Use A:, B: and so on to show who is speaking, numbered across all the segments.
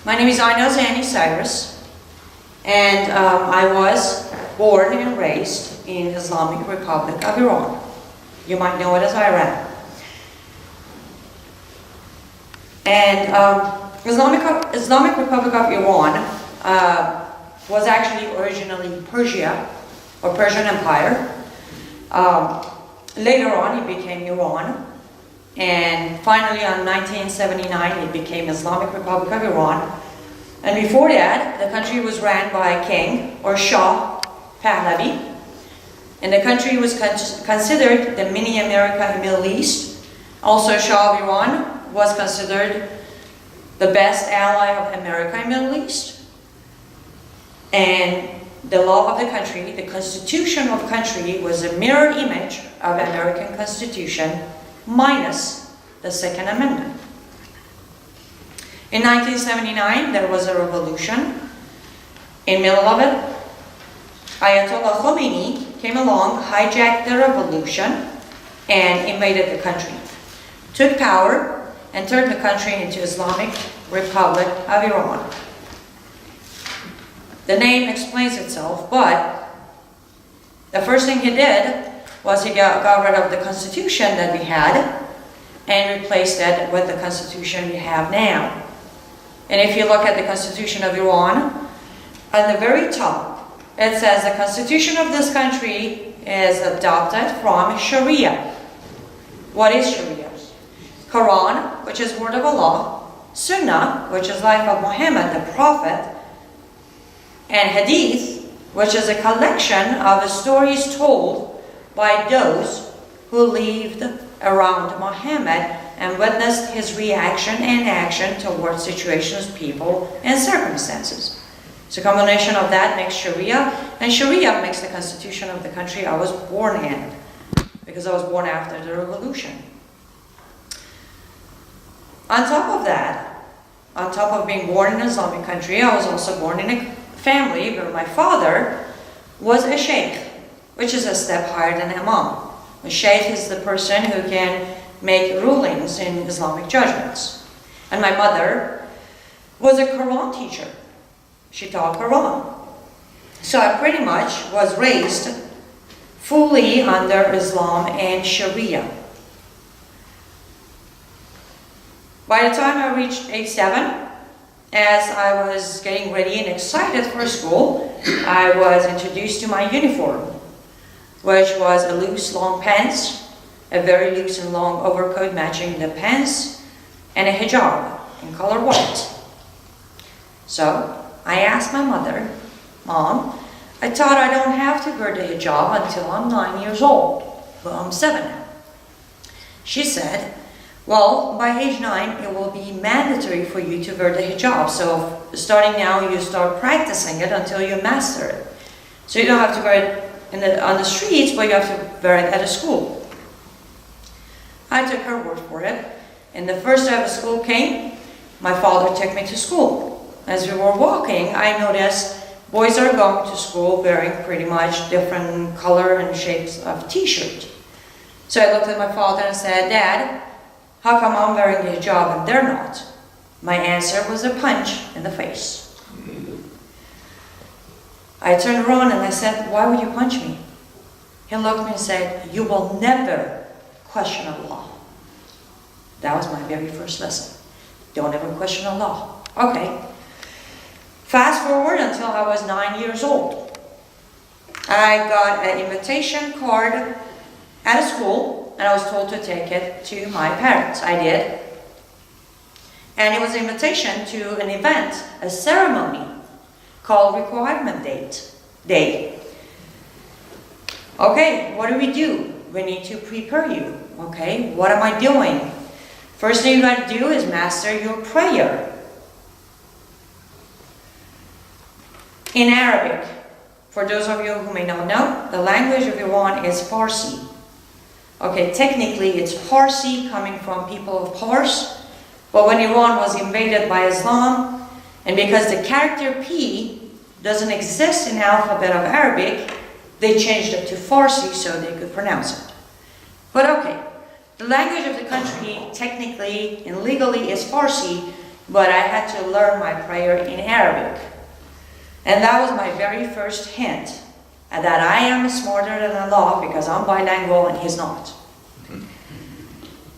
A: My name is Aynaz Anni Cyrus, and I was born and raised in Islamic Republic of Iran. You might know it as Iran. And Islamic Republic of Iran was actually originally Persia, or Persian Empire. Later on it became Iran. And finally, in 1979, it became Islamic Republic of Iran. And before that, the country was ran by a king, or Shah Pahlavi. And the country was considered the mini America in the Middle East. Also, Shah of Iran was considered the best ally of America in the Middle East. And the law of the country, the constitution of the country, was a mirror image of American Constitution, minus the Second Amendment. In 1979, there was a revolution. In the middle of it, Ayatollah Khomeini came along, hijacked the revolution, and invaded the country. Took power and turned the country into Islamic Republic of Iran. The name explains itself, but the first thing he did was he got rid of the constitution that we had and replaced it with the constitution we have now. And if you look at the constitution of Iran, at the very top, it says the constitution of this country is adopted from Sharia. What is Sharia? Quran, which is word of Allah, Sunnah, which is life of Muhammad, the Prophet, and Hadith, which is a collection of the stories told by those who lived around Muhammad and witnessed his reaction and action towards situations, people, and circumstances. So a combination of that makes Sharia, and Sharia makes the constitution of the country I was born in, because I was born after the revolution. On top of that, on top of being born in an Islamic country, I was also born in a family where my father was a sheikh, which is a step higher than imam. A sheikh is the person who can make rulings in Islamic judgments. And my mother was a Quran teacher. She taught Quran. So I pretty much was raised fully under Islam and Sharia. By the time I reached age 7, as I was getting ready and excited for school, I was introduced to my uniform, which was a loose long pants, a very loose and long overcoat matching the pants, and a hijab in color white. So I asked my mother, "Mom, I thought I don't have to wear the hijab until I'm 9 years old. Well, I'm 7 now." She said, "Well, by age 9, it will be mandatory for you to wear the hijab. So starting now, you start practicing it until you master it. So you don't have to wear it on the streets, but you have to wear it at a school." I took her word for it. And the first day of school came, my father took me to school. As we were walking, I noticed boys are going to school wearing pretty much different color and shapes of t-shirt. So I looked at my father and said, "Dad, how come I'm wearing the hijab and they're not?" My answer was a punch in the face. I turned around and I said, "Why would you punch me?" He looked at me and said, "You will never question Allah." That was my very first lesson. Don't ever question Allah. Okay. Fast forward until I was 9 years old. I got an invitation card at a school, and I was told to take it to my parents. I did. And it was an invitation to an event, a ceremony called Requirement Day. Okay, what do? We need to prepare you. Okay, what am I doing? First thing you got to do is master your prayer. In Arabic, for those of you who may not know, the language of Iran is Farsi. Okay, technically it's Parsi coming from people of Pars, but when Iran was invaded by Islam, and because the character P doesn't exist in the alphabet of Arabic, they changed it to Farsi so they could pronounce it. But okay, the language of the country technically and legally is Farsi, but I had to learn my prayer in Arabic. And that was my very first hint that I am smarter than Allah because I'm bilingual and he's not.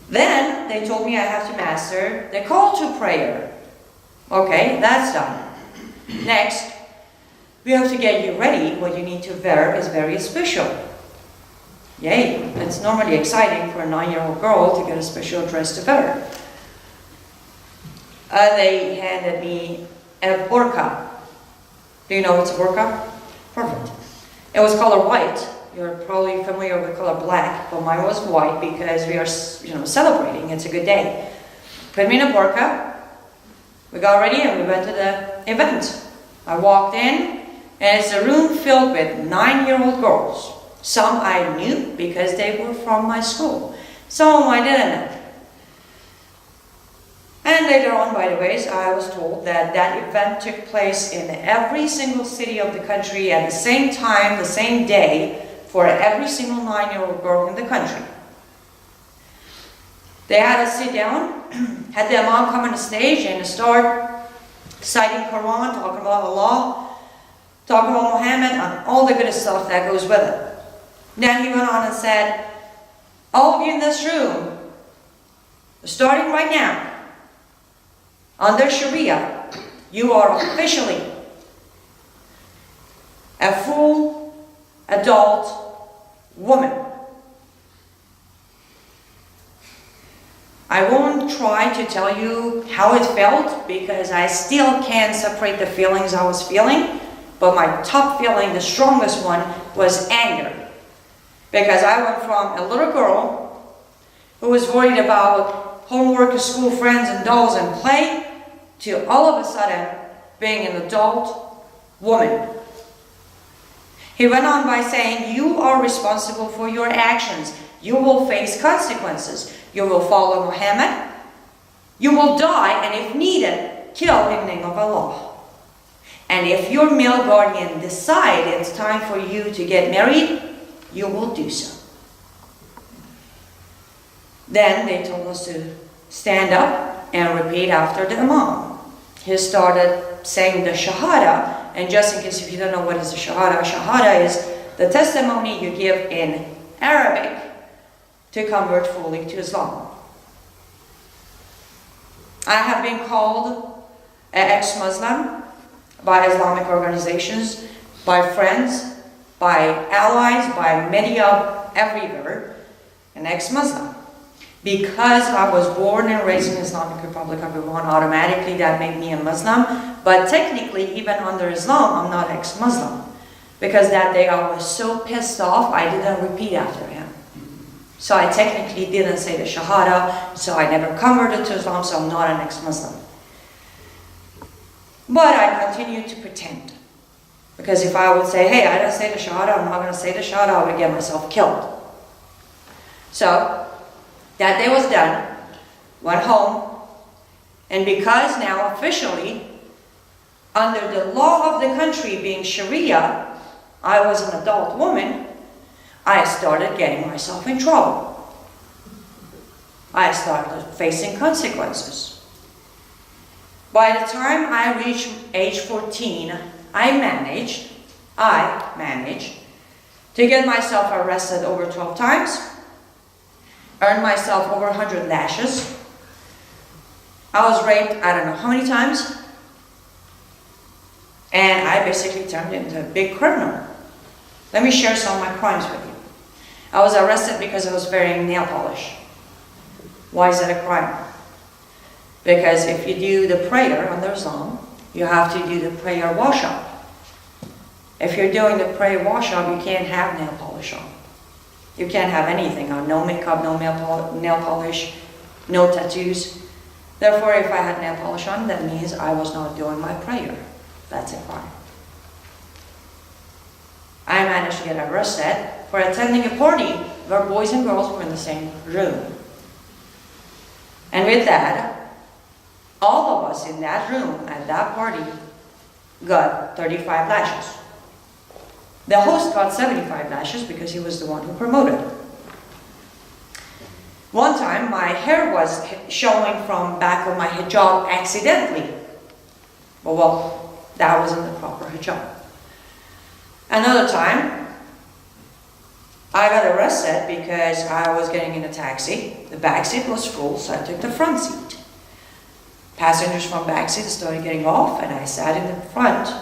A: Then they told me I have to master the call to prayer. Okay, that's done. Next, we have to get you ready. What you need to wear is very special. Yay, it's normally exciting for a 9-year-old girl to get a special dress to wear. They handed me a burqa. Do you know what's a burqa? Perfect. It was color white. You're probably familiar with color black, but mine was white because we are, celebrating. It's a good day. Put me in a burqa. We got ready and we went to the event. I walked in, and it's a room filled with 9-year-old girls. Some I knew because they were from my school. Some I didn't know. And later on, by the way, I was told that that event took place in every single city of the country at the same time, the same day, for every single 9-year-old girl in the country. They had us sit down, had the Imam come on the stage and start citing Quran, talking about Allah, talking about Muhammad, and all the good stuff that goes with it. Then he went on and said, all of you in this room, starting right now, under Sharia, you are officially a full adult woman. I won't try to tell you how it felt because I still can't separate the feelings I was feeling, but my top feeling, the strongest one, was anger. Because I went from a little girl who was worried about homework, school friends, and dolls and play, to all of a sudden being an adult woman. He went on by saying, you are responsible for your actions. You will face consequences. You will follow Muhammad. You will die, and if needed, kill in the name of Allah. And if your male guardian decides it's time for you to get married, you will do so. Then they told us to stand up and repeat after the Imam. He started saying the Shahada, and just in case if you don't know what is the Shahada, Shahada is the testimony you give in Arabic to convert fully to Islam. I have been called an ex-Muslim by Islamic organizations, by friends, by allies, by media everywhere, an ex-Muslim. Because I was born and raised in Islamic Republic of Iran, automatically that made me a Muslim. But technically, even under Islam, I'm not ex-Muslim. Because that day I was so pissed off, I didn't repeat after him. So I technically didn't say the Shahada, so I never converted to Islam, so I'm not an ex-Muslim. But I continued to pretend. Because if I would say, hey, I didn't say the Shahada, I'm not going to say the Shahada, I would get myself killed. So that day was done, went home, and because now officially, under the law of the country being Sharia, I was an adult woman, I started getting myself in trouble. I started facing consequences. By the time I reached age 14, I managed to get myself arrested over 12 times, earned myself over 100 lashes. I was raped, I don't know how many times. And I basically turned into a big criminal. Let me share some of my crimes with you. I was arrested because I was wearing nail polish. Why is that a crime? Because if you do the prayer under Islam, you have to do the prayer wash-up. If you're doing the prayer wash-up, you can't have nail polish on. You can't have anything on, no makeup, no nail polish, no tattoos. Therefore, if I had nail polish on, that means I was not doing my prayer. That's a crime. I managed to get arrested for attending a party where boys and girls were in the same room. And with that, all of us in that room at that party got 35 lashes. The host got 75 lashes because he was the one who promoted. One time my hair was showing from back of my hijab accidentally. Well, that wasn't the proper hijab. Another time, I got arrested because I was getting in a taxi. The back seat was full, so I took the front seat. Passengers from back seat started getting off, and I sat in the front.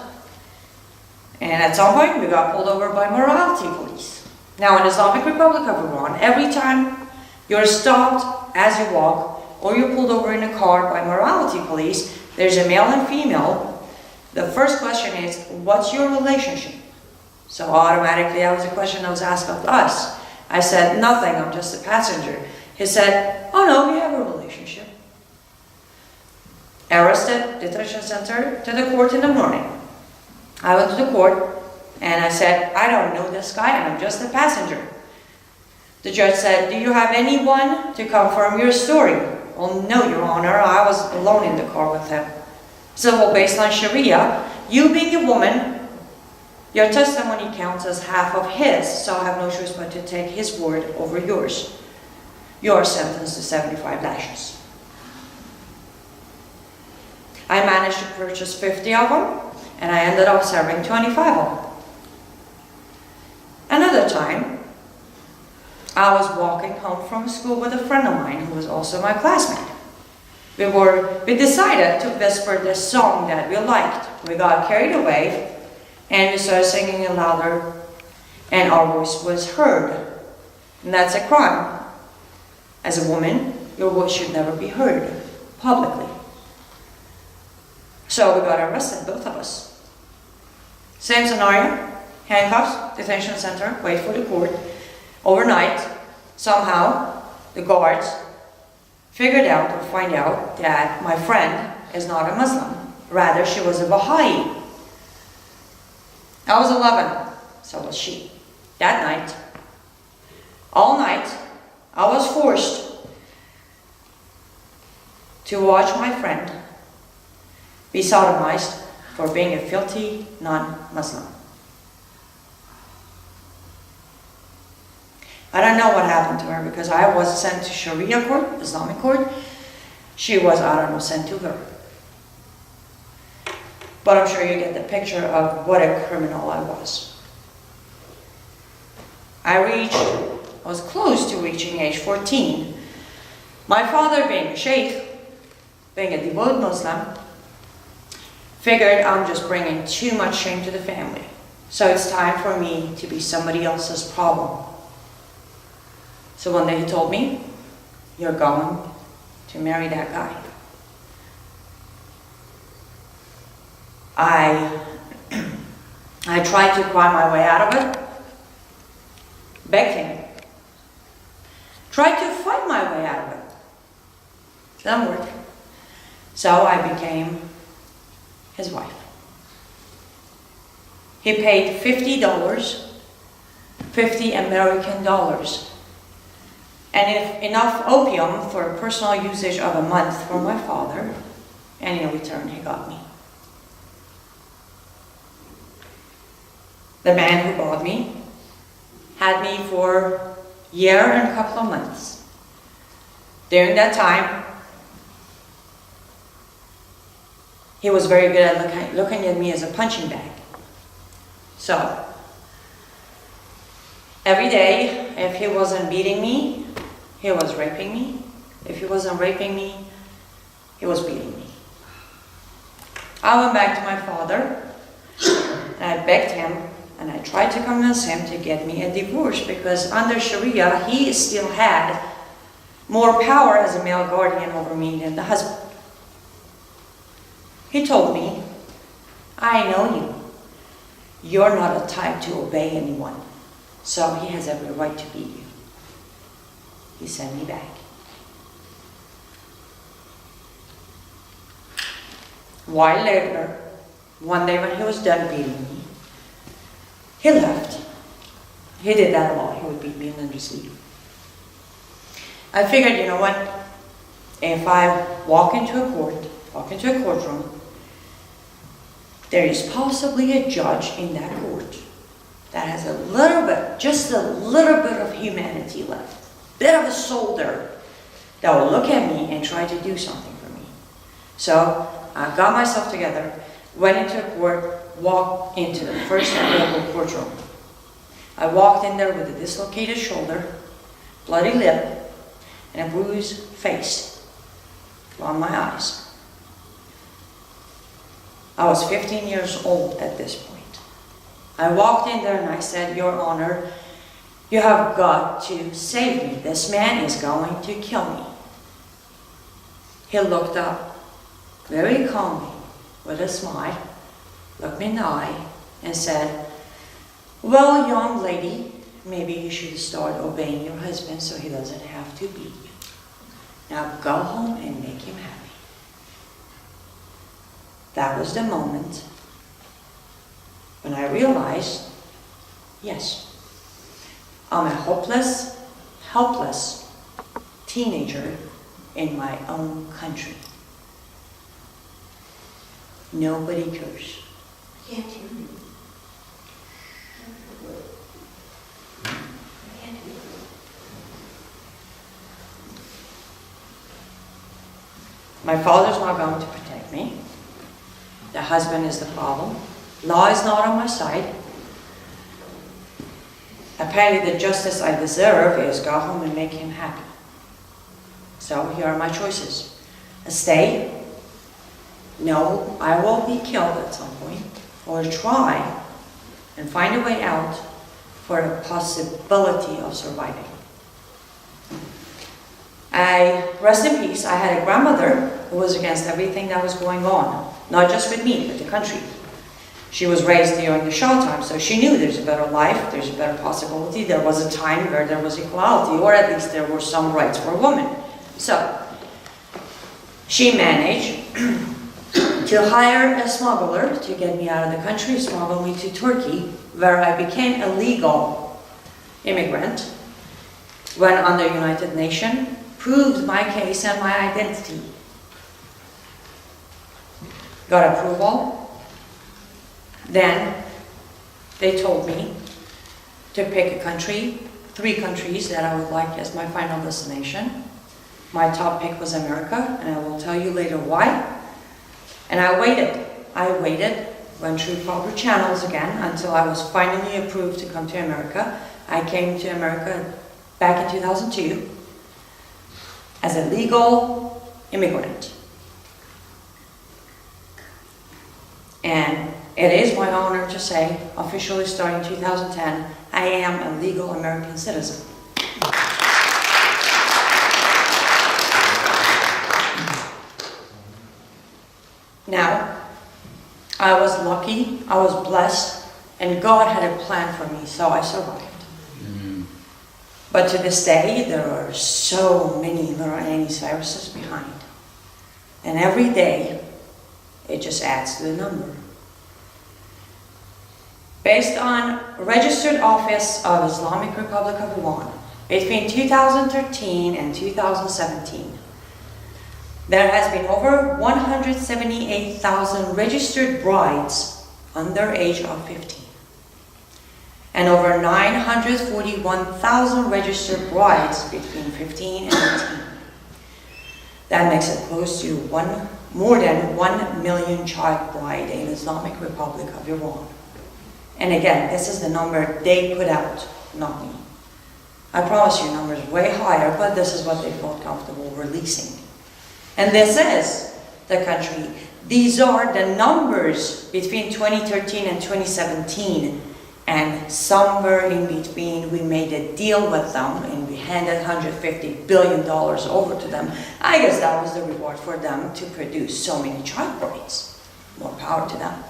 A: And at some point, we got pulled over by morality police. Now, in the Islamic Republic of Iran, every time you're stopped as you walk, or you're pulled over in a car by morality police, there's a male and female. The first question is, what's your relationship? So automatically, that was a question that was asked of us. I said, nothing, I'm just a passenger. He said, oh no, we have a relationship. Arrested, detention center, to the court in the morning. I went to the court and I said, I don't know this guy, I'm just a passenger. The judge said, do you have anyone to confirm your story? Well, no, Your Honor, I was alone in the car with him. So, well, based on Sharia, you being a woman, your testimony counts as half of his, so I have no choice but to take his word over yours. You are sentenced to 75 lashes. I managed to purchase 50 of them, and I ended up serving 25 of them. Another time, I was walking home from school with a friend of mine who was also my classmate. We decided to whisper this song that we liked. We got carried away, and we started singing it louder, and our voice was heard. And that's a crime. As a woman, your voice should never be heard publicly. So we got arrested, both of us. Same scenario, handcuffs, detention center, wait for the court. Overnight, somehow, the guards figured out or find out that my friend is not a Muslim. Rather, she was a Baha'i. I was 11, so was she. That night, all night, I was forced to watch my friend be sodomized for being a filthy non-Muslim. I don't know what happened to her because I was sent to Sharia court, Islamic court. She was, I don't know, sent to her. But I'm sure you get the picture of what a criminal I was. I was close to reaching age 14. My father, being a sheikh, being a devout Muslim, figured I'm just bringing too much shame to the family. So it's time for me to be somebody else's problem. So one day he told me, you're going to marry that guy. I tried to cry my way out of it, begged him, tried to fight my way out of it. Didn't work. So I became his wife. He paid $50, 50 American dollars, and enough opium for personal usage of a month for my father, and in return he got me. The man who bought me had me for a year and a couple of months. During that time, he was very good at looking at me as a punching bag. So, every day, if he wasn't beating me, he was raping me. If he wasn't raping me, he was beating me. I went back to my father, and I begged him, and I tried to convince him to get me a divorce because under Sharia, he still had more power as a male guardian over me than the husband. He told me, I know you. You're not a type to obey anyone, so he has every right to beat you. He sent me back. A while later, one day when he was done beating me, he left. He did that a lot. He would beat me and then just leave. I figured, you know what? If I walk into a courtroom, there is possibly a judge in that court that has a little bit, just a little bit of humanity left. Bit of a soul there. that will look at me and try to do something for me. So I got myself together, went into a court, walked into the first available courtroom. I walked in there with a dislocated shoulder, bloody lip, and a bruised face around my eyes. I was 15 years old at this point. I walked in there and I said, "Your Honor, you have got to save me. This man is going to kill me." He looked up very calmly with a smile, looked me in the eye, and said, "Well, young lady, maybe you should start obeying your husband so he doesn't have to beat you. Now go home and make him happy." That was the moment when I realized, yes, I'm a hopeless, helpless teenager in my own country. Nobody cares.
B: Can't you?
A: My father's not going to protect me. The husband is the problem. Law is not on my side. Apparently the justice I deserve is go home and make him happy. So here are my choices. Stay. No, I will be killed at some point. Or try and find a way out for the possibility of surviving. Rest in peace, I had a grandmother who was against everything that was going on. Not just with me, but the country. She was raised during the Shah time, so she knew there's a better life, there's a better possibility. There was a time where there was equality, or at least there were some rights for women. So, she managed to hire a smuggler to get me out of the country, smuggle me to Turkey, where I became a legal immigrant, went on the United Nations, proved my case and my identity. Got approval. Then they told me to pick a country, 3 countries that I would like as my final destination. My top pick was America, and I will tell you later why. And I waited, went through proper channels again until I was finally approved to come to America. I came to America back in 2002 as a legal immigrant. And it is my honor to say, officially starting 2010, I am a legal American citizen. Now, I was lucky, I was blessed, and God had a plan for me, so I survived. But to this day, there are so many little Anni Cyruses behind. And every day, it just adds to the number. Based on Registered Office of Islamic Republic of Iran, between 2013 and 2017, there has been over 178,000 registered brides under age of 15. And over 941,000 registered brides between 15 and 18. That makes it close to more than 1 million child bride in Islamic Republic of Iran. And again, this is the number they put out, not me. I promise you numbers way higher, but this is what they felt comfortable releasing. And this is the country. These are the numbers between 2013 and 2017. And somewhere in between, we made a deal with them and we handed $150 billion over to them. I guess that was the reward for them to produce so many child brides. More power to them.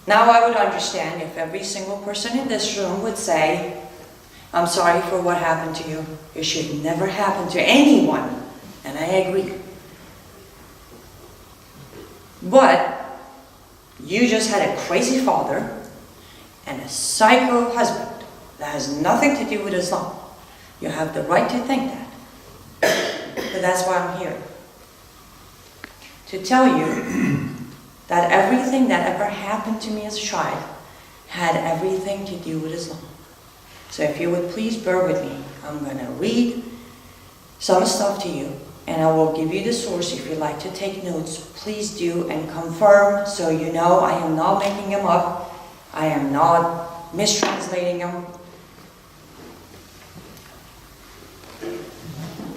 A: Now I would understand if every single person in this room would say, "I'm sorry for what happened to you. It should never happen to anyone." And I agree. But you just had a crazy father and a psycho husband that has nothing to do with Islam. You have the right to think that. But that's why I'm here. To tell you that everything that ever happened to me as a child had everything to do with Islam. So if you would please bear with me, I'm going to read some stuff to you, and I will give you the source. If you'd like to take notes, please do, and confirm so you know I am not making them up. I am not mistranslating them.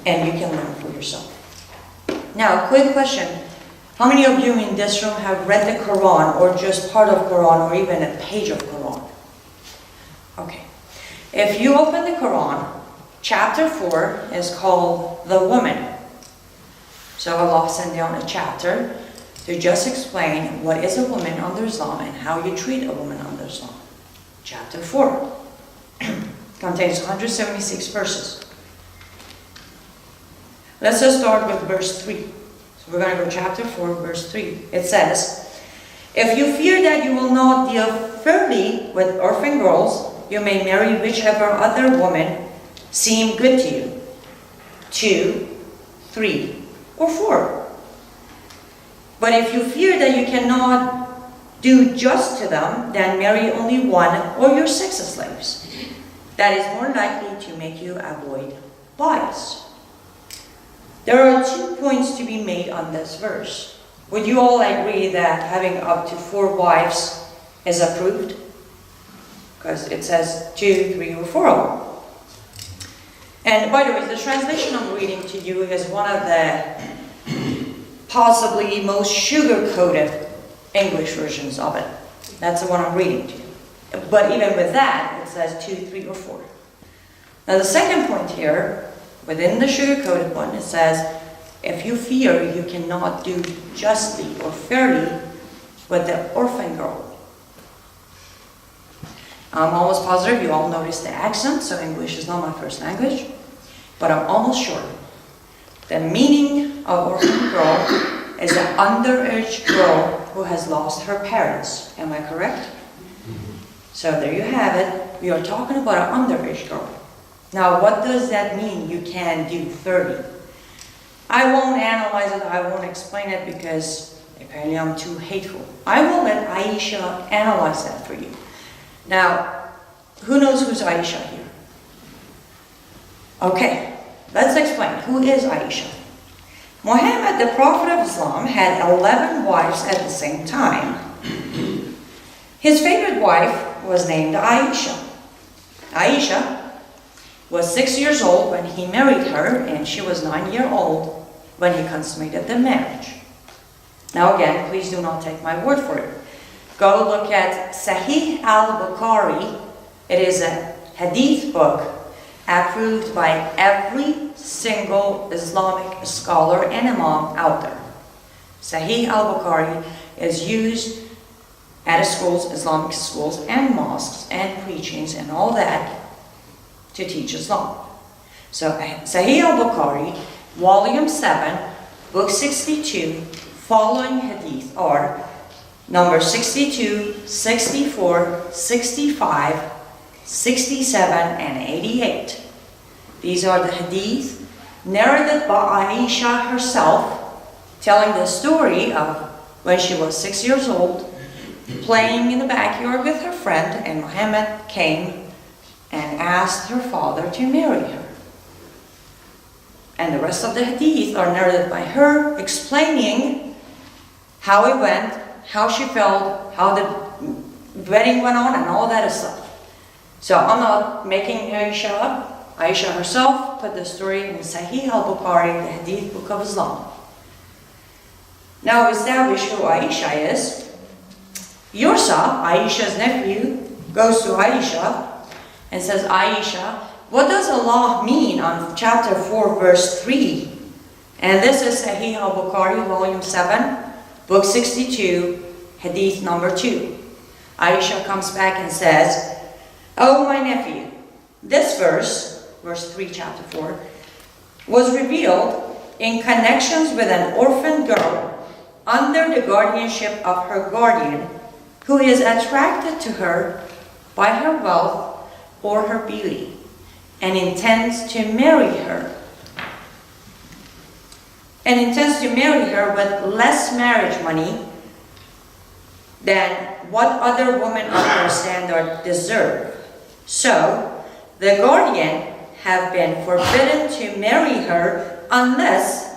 A: And you can learn for yourself. Now, quick question. How many of you in this room have read the Quran, or just part of Quran, or even a page of Quran? Okay. If you open the Quran, chapter 4 is called The Woman. So Allah sent down a chapter to just explain what is a woman under Islam and how you treat a woman under Islam. Chapter 4 contains 176 verses. Let's just start with verse 3. So we're going to go chapter 4, verse 3. It says, "If you fear that you will not deal fairly with orphan girls, you may marry whichever other woman seem good to you. 2, 3, or 4. But if you fear that you cannot do just to them, then marry only one or your 6 slaves. That is more likely to make you avoid bias." There are 2 points to be made on this verse. Would you all agree that having up to 4 wives is approved? Because it says 2, 3, or 4 of them. And by the way, the translation I'm reading to you is one of the possibly most sugar-coated English versions of it. That's the one I'm reading to you. But even with that, it says 2, 3, or 4. Now the second point here, within the sugar-coated one, it says, if you fear you cannot do justly or fairly with the orphan girl. I'm almost positive you all noticed the accent, so English is not my first language, but I'm almost sure. The meaning of orphan girl is an underage girl who has lost her parents. Am I correct? So there you have it. We are talking about an underage girl. Now, what does that mean you can do 30? I won't analyze it, I won't explain it because apparently I'm too hateful. I will let Aisha analyze that for you. Now, who knows who's Aisha here? Okay, let's explain. Who is Aisha? Muhammad, the Prophet of Islam, had 11 wives at the same time. His favorite wife was named Aisha. Aisha was 6 years old when he married her, and she was 9 years old when he consummated the marriage. Now again, please do not take my word for it. Go look at Sahih al-Bukhari. It is a hadith book approved by every single Islamic scholar and imam out there. Sahih al-Bukhari is used at schools, Islamic schools and mosques and preachings and all that to teach Islam. So Sahih al-Bukhari, volume 7, book 62, following hadith are number 62, 64, 65, 67, and 88. These are the hadith narrated by Aisha herself, telling the story of when she was 6 years old, playing in the backyard with her friend, and Muhammad came and asked her father to marry her. And the rest of the hadith are narrated by her, explaining how it went, how she felt, how the wedding went on, and all that stuff. So I'm not making Aisha up. Aisha herself put the story in Sahih al-Bukhari, the hadith book of Islam. Now establish who Aisha is. Yursa, Aisha's nephew, goes to Aisha and says, Aisha, what does Allah mean on chapter 4, verse 3? And this is Sahih al-Bukhari, volume 7, book 62, hadith number 2. Aisha comes back and says, oh my nephew, this verse, verse 3, chapter 4, was revealed in connections with an orphan girl under the guardianship of her guardian, who is attracted to her by her wealth or her beauty, and intends to marry her. And intends to marry her with less marriage money than what other women of her standard deserve. So, the guardian have been forbidden to marry her unless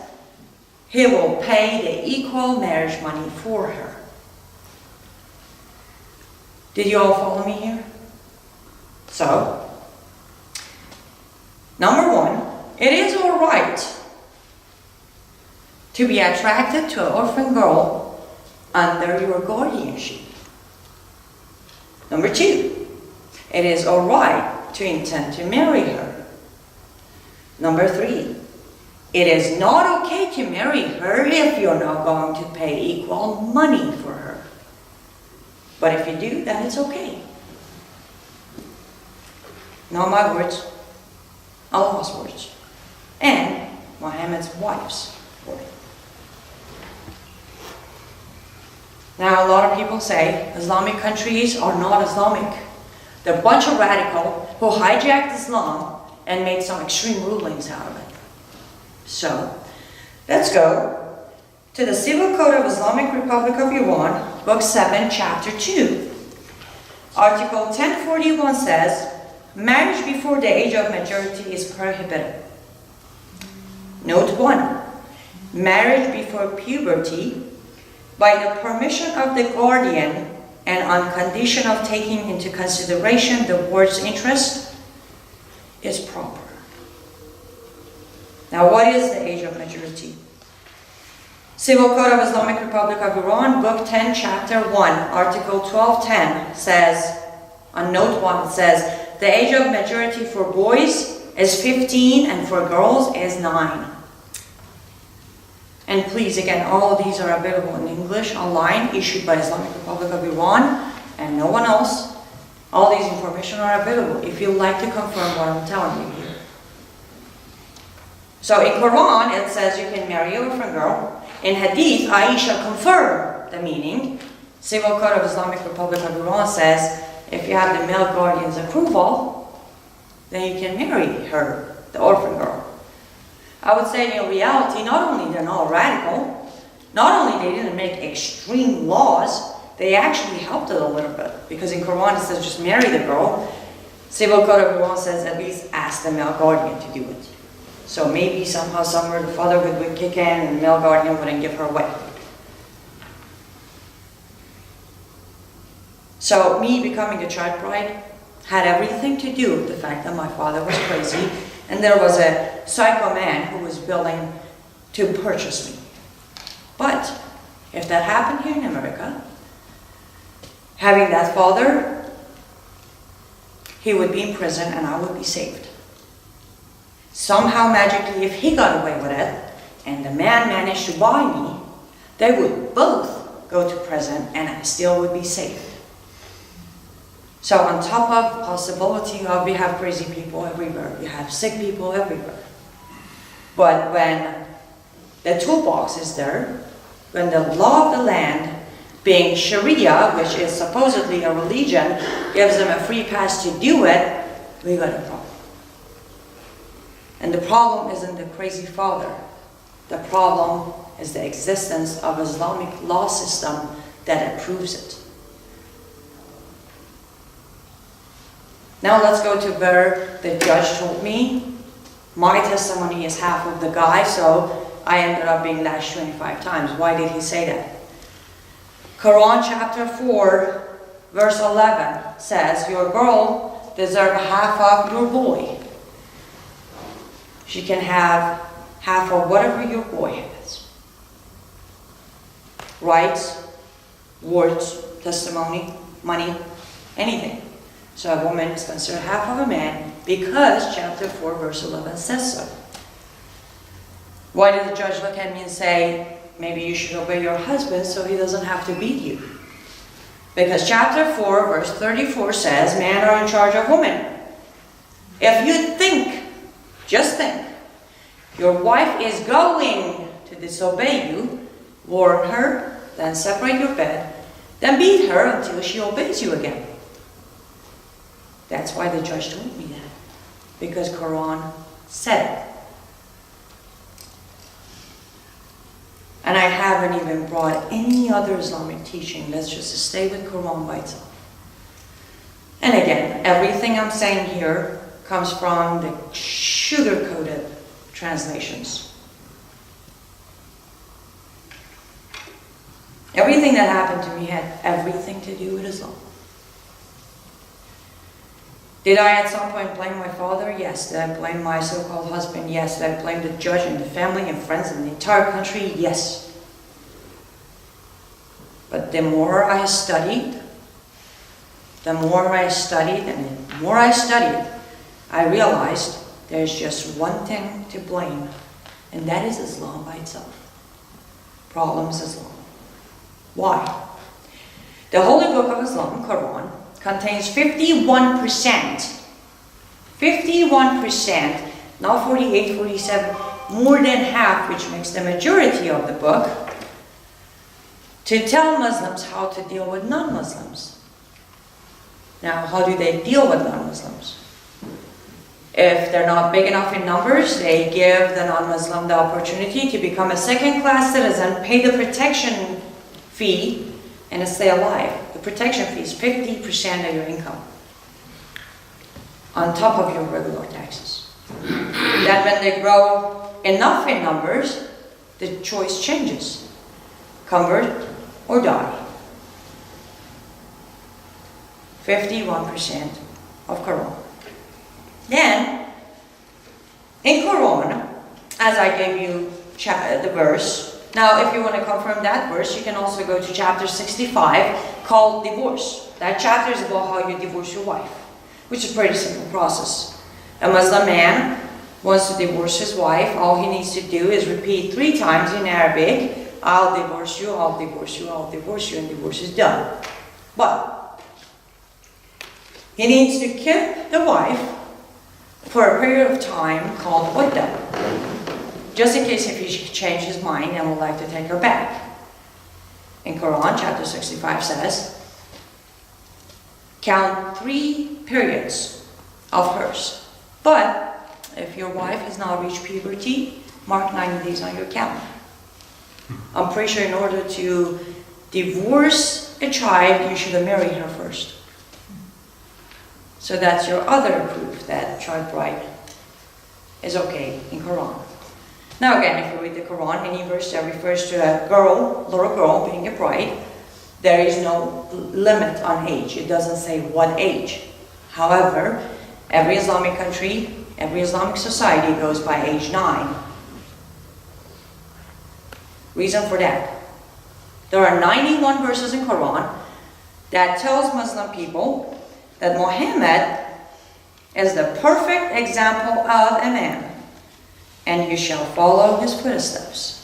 A: he will pay the equal marriage money for her. Did you all follow me here? So, number one, it is all right to be attracted to an orphan girl under your guardianship. Number two, it is all right to intend to marry her. Number three, it is not okay to marry her if you're not going to pay equal money for her. But if you do, then it's okay. Not my words, Allah's words, and Muhammad's wife's word. Now, a lot of people say Islamic countries are not Islamic. They're a bunch of radicals who hijacked Islam and made some extreme rulings out of it. So, let's go to the Civil Code of Islamic Republic of Iran, Book 7, Chapter 2. Article 1041 says, marriage before the age of majority is prohibited. Note 1. Marriage before puberty, by the permission of the guardian and on condition of taking into consideration the ward's interest, is proper. Now, what is the age of majority? Civil Code of Islamic Republic of Iran, Book 10, Chapter 1, Article 1210 says, on Note 1, it says, the age of majority for boys is 15 and for girls is 9. And please, again, all of these are available in English online, issued by Islamic Republic of Iran and no one else. All these information are available if you'd like to confirm what I'm telling you here. So in Quran, it says you can marry an orphan girl. In Hadith, Aisha confirmed the meaning. Civil Code of Islamic Republic of Iran says if you have the male guardian's approval, then you can marry her, the orphan girl. I would say in reality, not only they're not radical, not only they didn't make extreme laws, they actually helped it a little bit. Because in Quran it says just marry the girl. Civil Code of Iran says at least ask the male guardian to do it. So maybe somehow, somewhere, the father would kick in and the male guardian wouldn't give her away. So me becoming the church bride had everything to do with the fact that my father was crazy and there was a psycho man who was willing to purchase me. But if that happened here in America, having that father, he would be in prison and I would be saved. Somehow, magically, if he got away with it, and the man managed to buy me, they would both go to prison and I still would be saved. So on top of the possibility of we have crazy people everywhere, we have sick people everywhere. But when the toolbox is there, when the law of the land, being Sharia, which is supposedly a religion, gives them a free pass to do it, we got a problem. And the problem isn't the crazy father. The problem is the existence of Islamic law system that approves it. Now let's go to where the judge told me my testimony is half of the guy, so I ended up being lashed 25 times. Why did he say that? Quran chapter 4, verse 11 says, your girl deserves half of your boy. She can have half of whatever your boy has. Rights, words, testimony, money, anything. So a woman is considered half of a man because chapter 4 verse 11 says so. Why did the judge look at me and say, maybe you should obey your husband so he doesn't have to beat you? Because chapter 4 verse 34 says, men are in charge of women. If you think, just think, your wife is going to disobey you, warn her, then separate your bed, then beat her until she obeys you again. That's why the judge told me that. Because Quran said it. And I haven't even brought any other Islamic teaching. Let's just stay with Quran by itself. And again, everything I'm saying here comes from the sugar-coated translations. Everything that happened to me had everything to do with Islam. Did I at some point blame my father? Yes. Did I blame my so-called husband? Yes. Did I blame the judge and the family and friends and the entire country? Yes. But the more I studied, and the more I studied, I realized there's just one thing to blame, and that is Islam by itself. Problems Islam. Why? The Holy Book of Islam, Quran, contains 51%, not 48, 47, more than half, which makes the majority of the book, to tell Muslims how to deal with non-Muslims. Now, how do they deal with non-Muslims? If they're not big enough in numbers, they give the non-Muslim the opportunity to become a second-class citizen, pay the protection fee, and stay alive. The protection fee is 50% of your income, on top of your regular taxes. Then when they grow enough in numbers, the choice changes. Convert or die. 51% of Quran. Then, in Quran, as I gave you the verse, now if you want to confirm that verse, you can also go to chapter 65, called Divorce. That chapter is about how you divorce your wife, which is a pretty simple process. A Muslim man wants to divorce his wife. All he needs to do is repeat 3 times in Arabic, I'll divorce you, I'll divorce you, I'll divorce you, and divorce is done. But he needs to keep the wife for a period of time called Udda, just in case if he should change his mind and would like to take her back. In Quran, chapter 65 says, count 3 periods of hers. But if your wife has not reached puberty, mark 90 days on your calendar. I'm pretty sure in order to divorce a child, you should have married her first. So that's your other proof that child bride is okay in Quran. Now again, if you read the Quran, any verse that refers to a girl, little girl being a bride, there is no limit on age. It doesn't say what age. However, every Islamic country, every Islamic society goes by age 9. Reason for that. There are 91 verses in Quran that tells Muslim people that Muhammad is the perfect example of a man, and you shall follow his footsteps.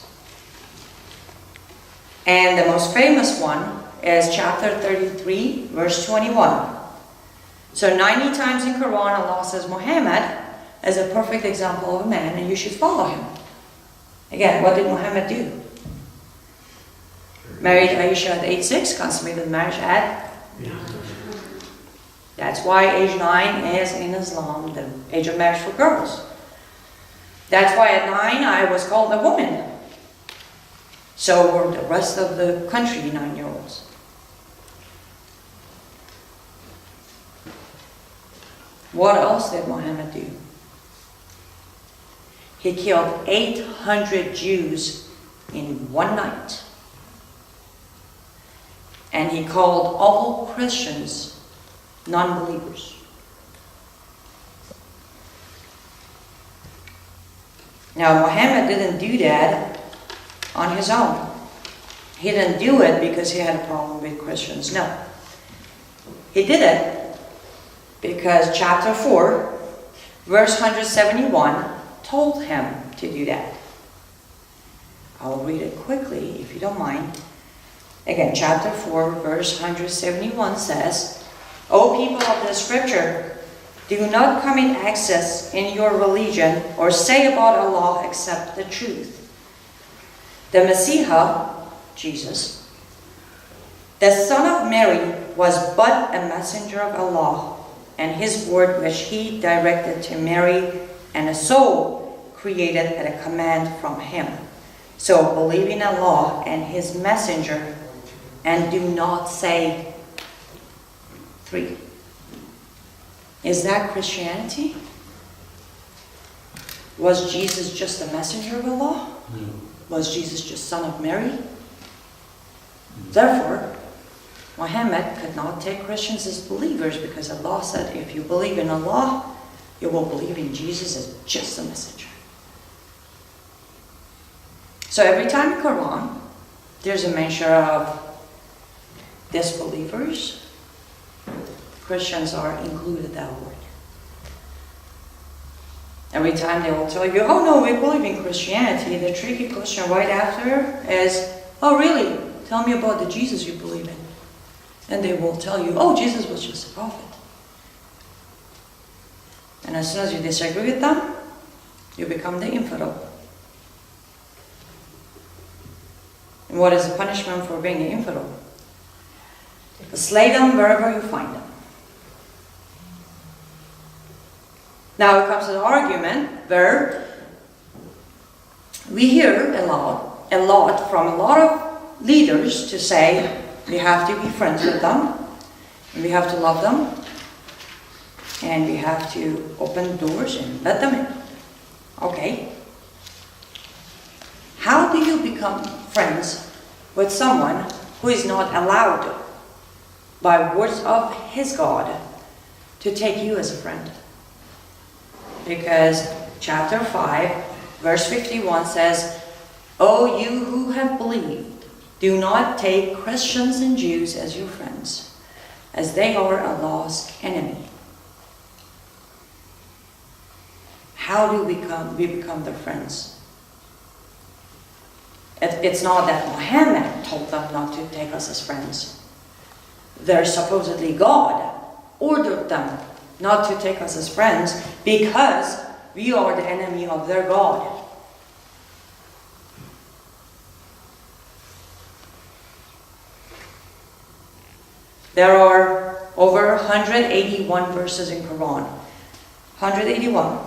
A: And the most famous one is chapter 33, verse 21. So 90 times in Quran, Allah says Muhammad is a perfect example of a man, and you should follow him. Again, what did Muhammad do? Married Aisha at age 6, consummated marriage at 9. That's why age 9 is in Islam the age of marriage for girls. That's why at 9 I was called a woman. So were the rest of the country 9-year-olds. What else did Muhammad do? He killed 800 Jews in one night. And he called all Christians non-believers. Now, Muhammad didn't do that on his own. He didn't do it because he had a problem with Christians. No. He did it because chapter 4, verse 171 told him to do that. I'll read it quickly if you don't mind. Again, chapter 4, verse 171 says, O people of the scripture, do not commit excess in your religion or say about Allah except the truth. The Messiah, Jesus, the son of Mary, was but a messenger of Allah, and his word which he directed to Mary, and a soul created at a command from him. So believe in Allah and his messenger, and do not say 3. Is that Christianity? Was Jesus just a messenger of Allah?
B: No.
A: Was Jesus just son of Mary? Therefore, Muhammad could not take Christians as believers, because Allah said, if you believe in Allah, you will believe in Jesus as just a messenger. So every time in Quran, there's a mention of disbelievers, Christians are included that word. Every time they will tell you, oh no, we believe in Christianity, the tricky question right after is, oh really? Tell me about the Jesus you believe in. And they will tell you, oh, Jesus was just a prophet. And as soon as you disagree with them, you become the infidel. And what is the punishment for being an infidel? Slay them wherever you find them. Now it comes to the argument where we hear a lot from a lot of leaders to say we have to be friends with them, and we have to love them, and we have to open doors and let them in. Okay. How do you become friends with someone who is not allowed by words of his God to take you as a friend? Because chapter 5, verse 51 says, O you who have believed, do not take Christians and Jews as your friends, as they are Allah's enemy. How do we become their friends? It's not that Muhammad told them not to take us as friends. They're supposedly God ordered them not to take us as friends because we are the enemy of their God. There are over 181 verses in Quran, 181,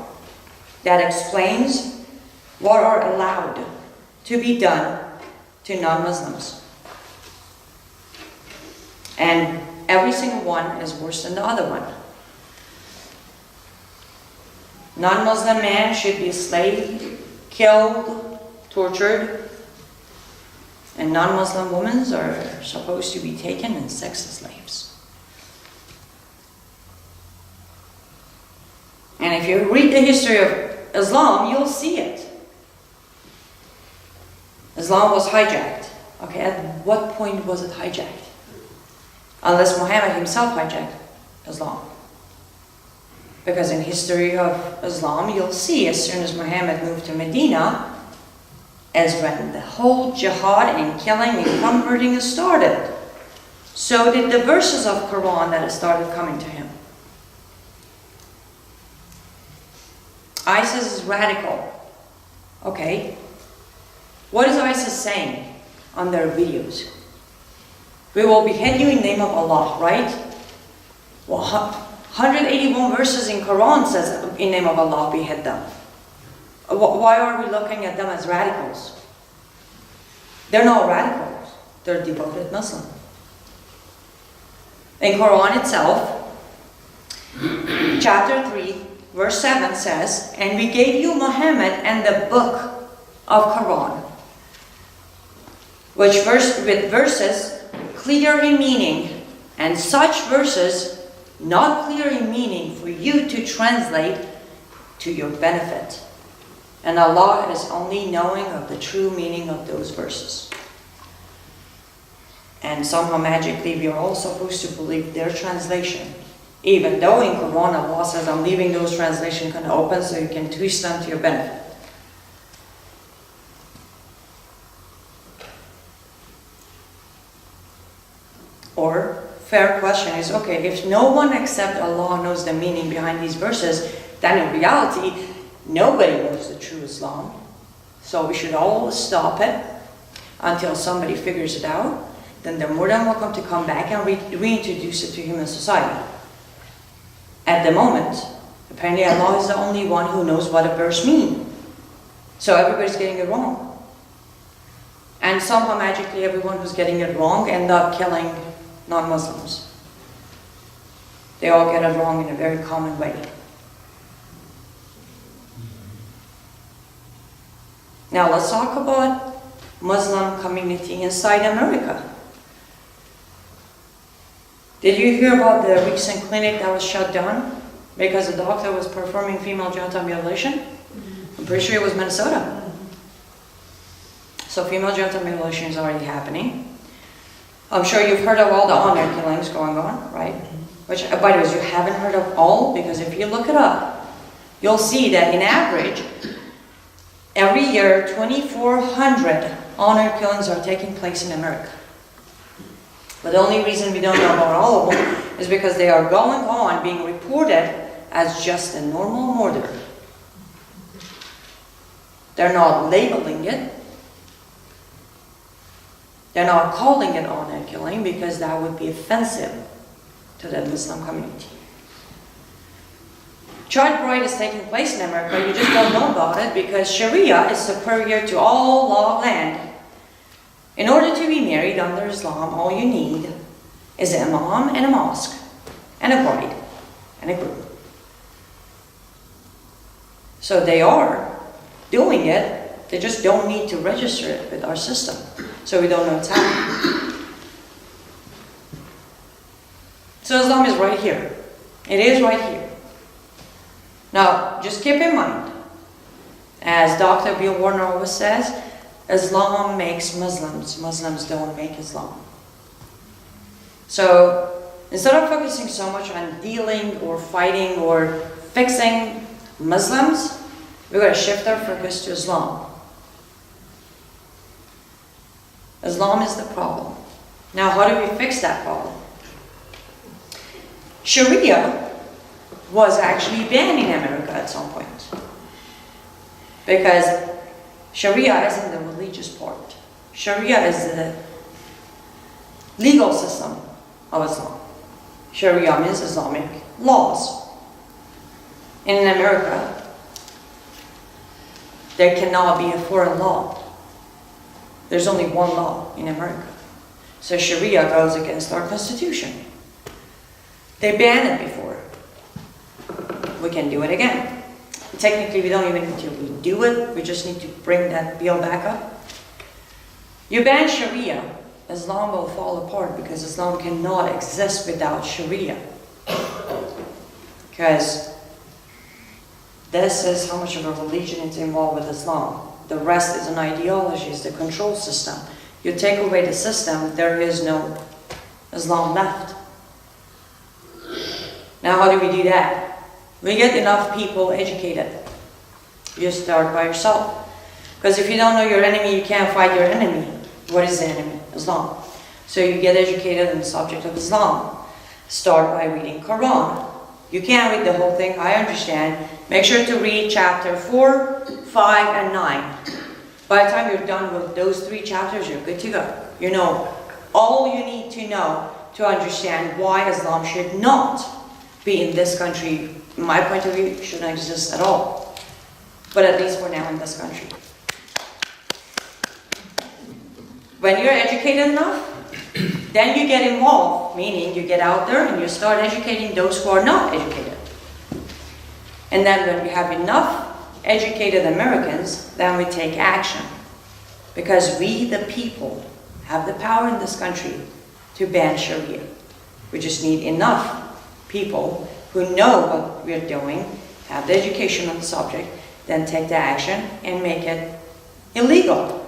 A: that explains what are allowed to be done to non-Muslims. And every single one is worse than the other one. Non-Muslim man should be slaved, killed, tortured, and non-Muslim women are supposed to be taken as sex slaves. And if you read the history of Islam, you'll see it. Islam was hijacked. Okay, at what point was it hijacked? Unless Muhammad himself hijacked Islam. Because in history of Islam, you'll see as soon as Muhammad moved to Medina, as when the whole jihad and killing and converting started, so did the verses of Quran that started coming to him. ISIS is radical. Okay. What is ISIS saying on their videos? We will behead you in the name of Allah, right? Well, 181 verses in Quran says in the name of Allah behead them. Why are we looking at them as radicals? They're not radicals. They're devoted Muslim. In Quran itself, chapter 3, verse 7 says, and we gave you Muhammad and the book of Quran, with verses clear in meaning, and such verses not clear in meaning for you to translate to your benefit. And Allah is only knowing of the true meaning of those verses. And somehow magically we are all supposed to believe their translation. Even though in Quran Allah says, I'm leaving those translations kind of open so you can twist them to your benefit. Or, fair question is, okay, if no one except Allah knows the meaning behind these verses, then in reality, nobody knows the true Islam. So we should all stop it until somebody figures it out. Then they're more than welcome to come back and reintroduce it to human society. At the moment, apparently Allah is the only one who knows what a verse means. So everybody's getting it wrong. And somehow magically everyone who's getting it wrong end up killing non-Muslims. They all get it wrong in a very common way. Now let's talk about Muslim community inside America. Did you hear about the recent clinic that was shut down because the doctor was performing female genital mutilation? I'm pretty sure it was Minnesota. So female genital mutilation is already happening. I'm sure you've heard of all the honor killings going on, right? Which, by the way, you haven't heard of all, because if you look it up, you'll see that in average, every year, 2,400 honor killings are taking place in America. But the only reason we don't know about all of them is because they are going on being reported as just a normal murder. They're not labeling it. They're not calling it honor killing because that would be offensive to the Muslim community. Child bride is taking place in America. You just don't know about it because Sharia is superior to all law of land. In order to be married under Islam, all you need is an imam and a mosque, and a bride, and a groom. So they are doing it, they just don't need to register it with our system. So we don't know what's happening. So Islam is right here. It is right here. Now, just keep in mind, as Dr. Bill Warner always says, Islam makes Muslims. Muslims don't make Islam. So instead of focusing so much on dealing or fighting or fixing Muslims, we're going to shift our focus to Islam. Islam is the problem. Now, how do we fix that problem? Sharia was actually banned in America at some point, because Sharia isn't the religious part. Sharia is the legal system of Islam. Sharia means Islamic laws. And in America, there cannot be a foreign law. There's only one law in America. So Sharia goes against our Constitution. They banned it before. We can do it again. Technically, we don't even need to redo it. We just need to bring that bill back up. You ban Sharia, Islam will fall apart, because Islam cannot exist without Sharia. Because this is how much of a religion is involved with Islam. The rest is an ideology, it's the control system. You take away the system, there is no Islam left. Now, how do we do that? We get enough people educated. You start by yourself. Because if you don't know your enemy, you can't fight your enemy. What is the enemy? Islam. So you get educated on the subject of Islam. Start by reading Quran. You can't read the whole thing, I understand. Make sure to read chapter 4, 5, and 9. By the time you're done with those 3 chapters, you're good to go. You know all you need to know to understand why Islam should not be in this country. In my point of view, it shouldn't exist at all. But at least for now in this country. When you're educated enough, then you get involved, meaning you get out there and you start educating those who are not educated. And then when we have enough educated Americans, then we take action. Because we, the people, have the power in this country to ban Sharia. We just need enough people who know what we're doing, have the education on the subject, then take the action and make it illegal.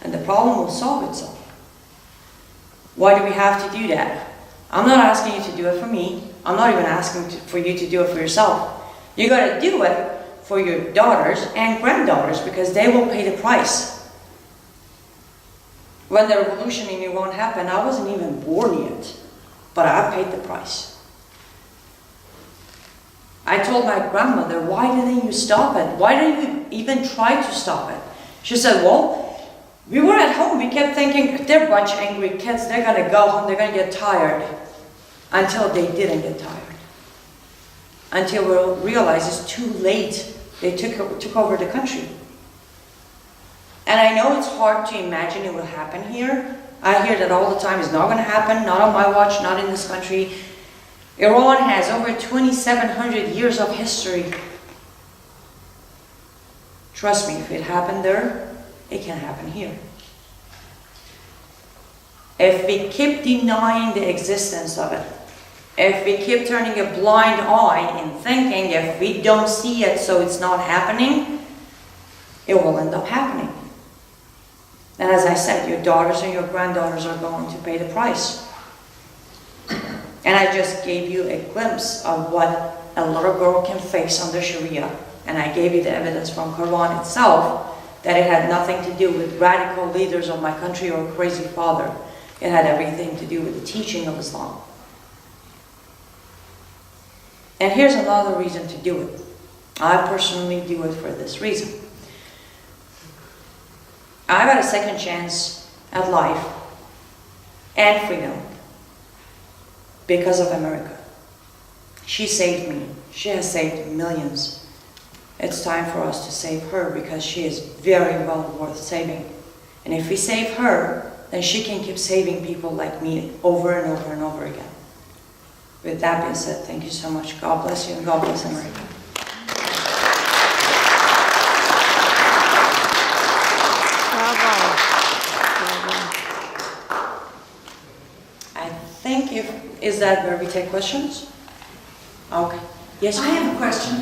A: And the problem will solve itself. Why do we have to do that? I'm not asking you to do it for me. I'm not even asking for you to do it for yourself. You got to do it for your daughters and granddaughters, because they will pay the price. When the revolution in Iran happened, I wasn't even born yet, but I paid the price. I told my grandmother, why didn't you stop it? Why didn't you even try to stop it? She said, well, we were at home. We kept thinking, they're a bunch of angry kids. They're going to go home. They're going to get tired. Until they didn't get tired. Until we realized it's too late. They took over the country. And I know it's hard to imagine it will happen here. I hear that all the time. It's not going to happen. Not on my watch. Not in this country. Iran has over 2,700 years of history. Trust me, if it happened there, it can happen here. If we keep denying the existence of it, if we keep turning a blind eye and thinking if we don't see it so it's not happening, it will end up happening. And as I said, your daughters and your granddaughters are going to pay the price. And I just gave you a glimpse of what a little girl can face under Sharia. And I gave you the evidence from Quran itself that it had nothing to do with radical leaders of my country or a crazy father. It had everything to do with the teaching of Islam. And here's another reason to do it. I personally do it for this reason. I've had a second chance at life and freedom because of America. She saved me. She has saved millions. It's time for us to save her because she is very well worth saving. And if we save her, then she can keep saving people like me over and over and over again. With that being said, thank you so much. God bless you and God bless America. I think is that where we take questions? Okay. Yes,
B: I have a question.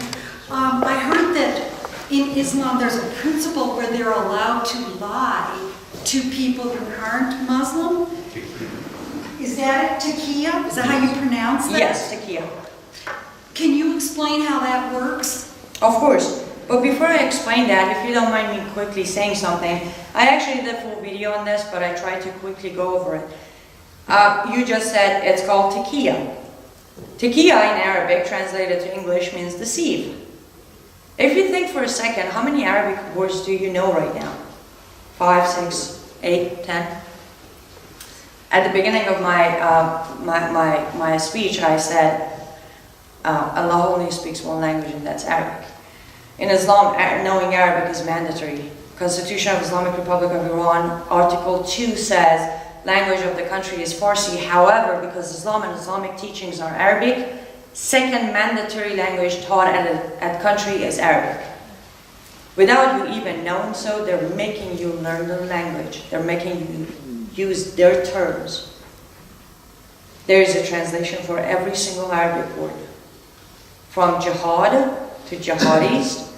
B: I heard that in Islam there's a principle where they're allowed to lie to people who aren't Muslim. Is that taqiyya? Is that how you pronounce that?
A: Yes, taqiyya.
B: Can you explain how that works?
A: Of course. But before I explain that, if you don't mind me quickly saying something, I actually did a full video on this, but I tried to quickly go over it. You just said it's called taqiyya. Taqiyya in Arabic, translated to English, means deceive. If you think for a second, how many Arabic words do you know right now? 5, 6, 8, 10? At the beginning of my speech, I said, Allah only speaks one language, and that's Arabic. In Islam, knowing Arabic is mandatory. Constitution of Islamic Republic of Iran, Article 2 says, language of the country is Farsi. However, because Islam and Islamic teachings are Arabic, second mandatory language taught at country is Arabic. Without you even knowing so, they're making you learn their language. They're making you use their terms. There is a translation for every single Arabic word. From jihad to jihadis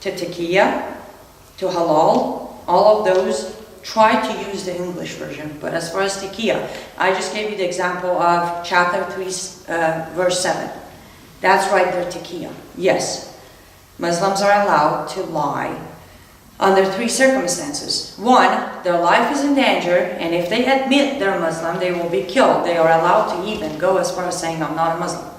A: to taqiyya to halal, all of those try to use the English version. But as far as taqiyya, I just gave you the example of chapter 3, verse 7. That's right there, taqiyya. Yes, Muslims are allowed to lie under 3 circumstances. 1, their life is in danger, and if they admit they're Muslim, they will be killed. They are allowed to even go as far as saying, I'm not a Muslim.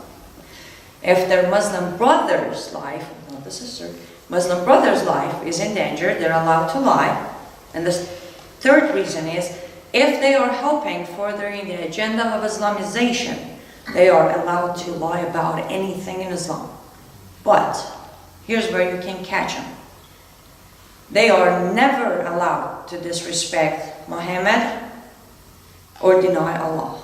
A: If their Muslim brother's life, not the sister, Muslim brother's life is in danger, they're allowed to lie. And the third reason is, if they are helping furthering the agenda of Islamization, they are allowed to lie about anything in Islam. But here's where you can catch them. They are never allowed to disrespect Muhammad or deny Allah.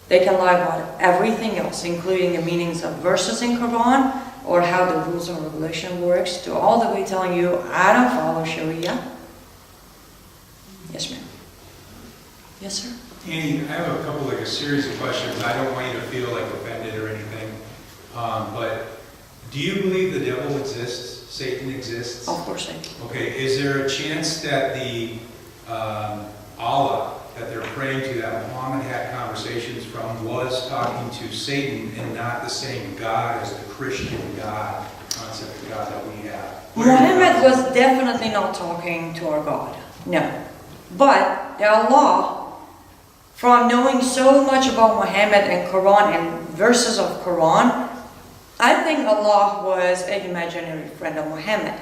A: They can lie about everything else, including the meanings of verses in Quran or how the rules and regulation works, to all the way telling you, I don't follow Sharia. Yes, ma'am. Yes, sir.
C: Annie, I have a series of questions. I don't want you to feel like offended or anything, but do you believe the devil exists? Satan exists?
A: Of course I do.
C: Okay, is there a chance that the Allah that they're praying to, that Muhammad had conversations from, was talking to Satan and not the same God as the Christian God, concept of God that we have?
A: Muhammad was definitely not talking to our God. No. But the Allah, from knowing so much about Muhammad and Quran and verses of Quran, I think Allah was an imaginary friend of Muhammad.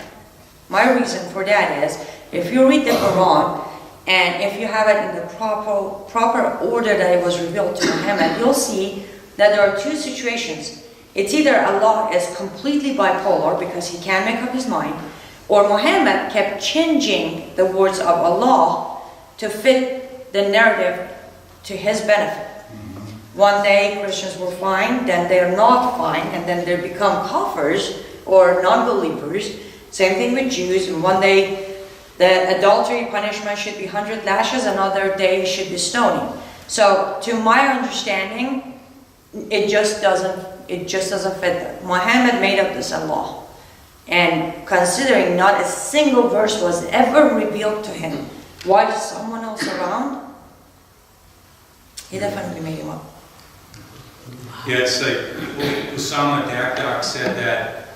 A: My reason for that is, if you read the Quran, and if you have it in the proper order that it was revealed to Muhammad, you'll see that there are 2 situations. It's either Allah is completely bipolar because he can't make up his mind, or Muhammad kept changing the words of Allah to fit the narrative to his benefit. One day Christians were fine, then they're not fine, and then they become kafirs or non-believers. Same thing with Jews. And one day the adultery punishment should be 100 lashes, another day should be stoning. So to my understanding, it just doesn't fit there. Muhammad made up this law. And considering not a single verse was ever revealed to him, while someone else around, he definitely made him up.
C: Yeah, it's like Usama Dakdak said that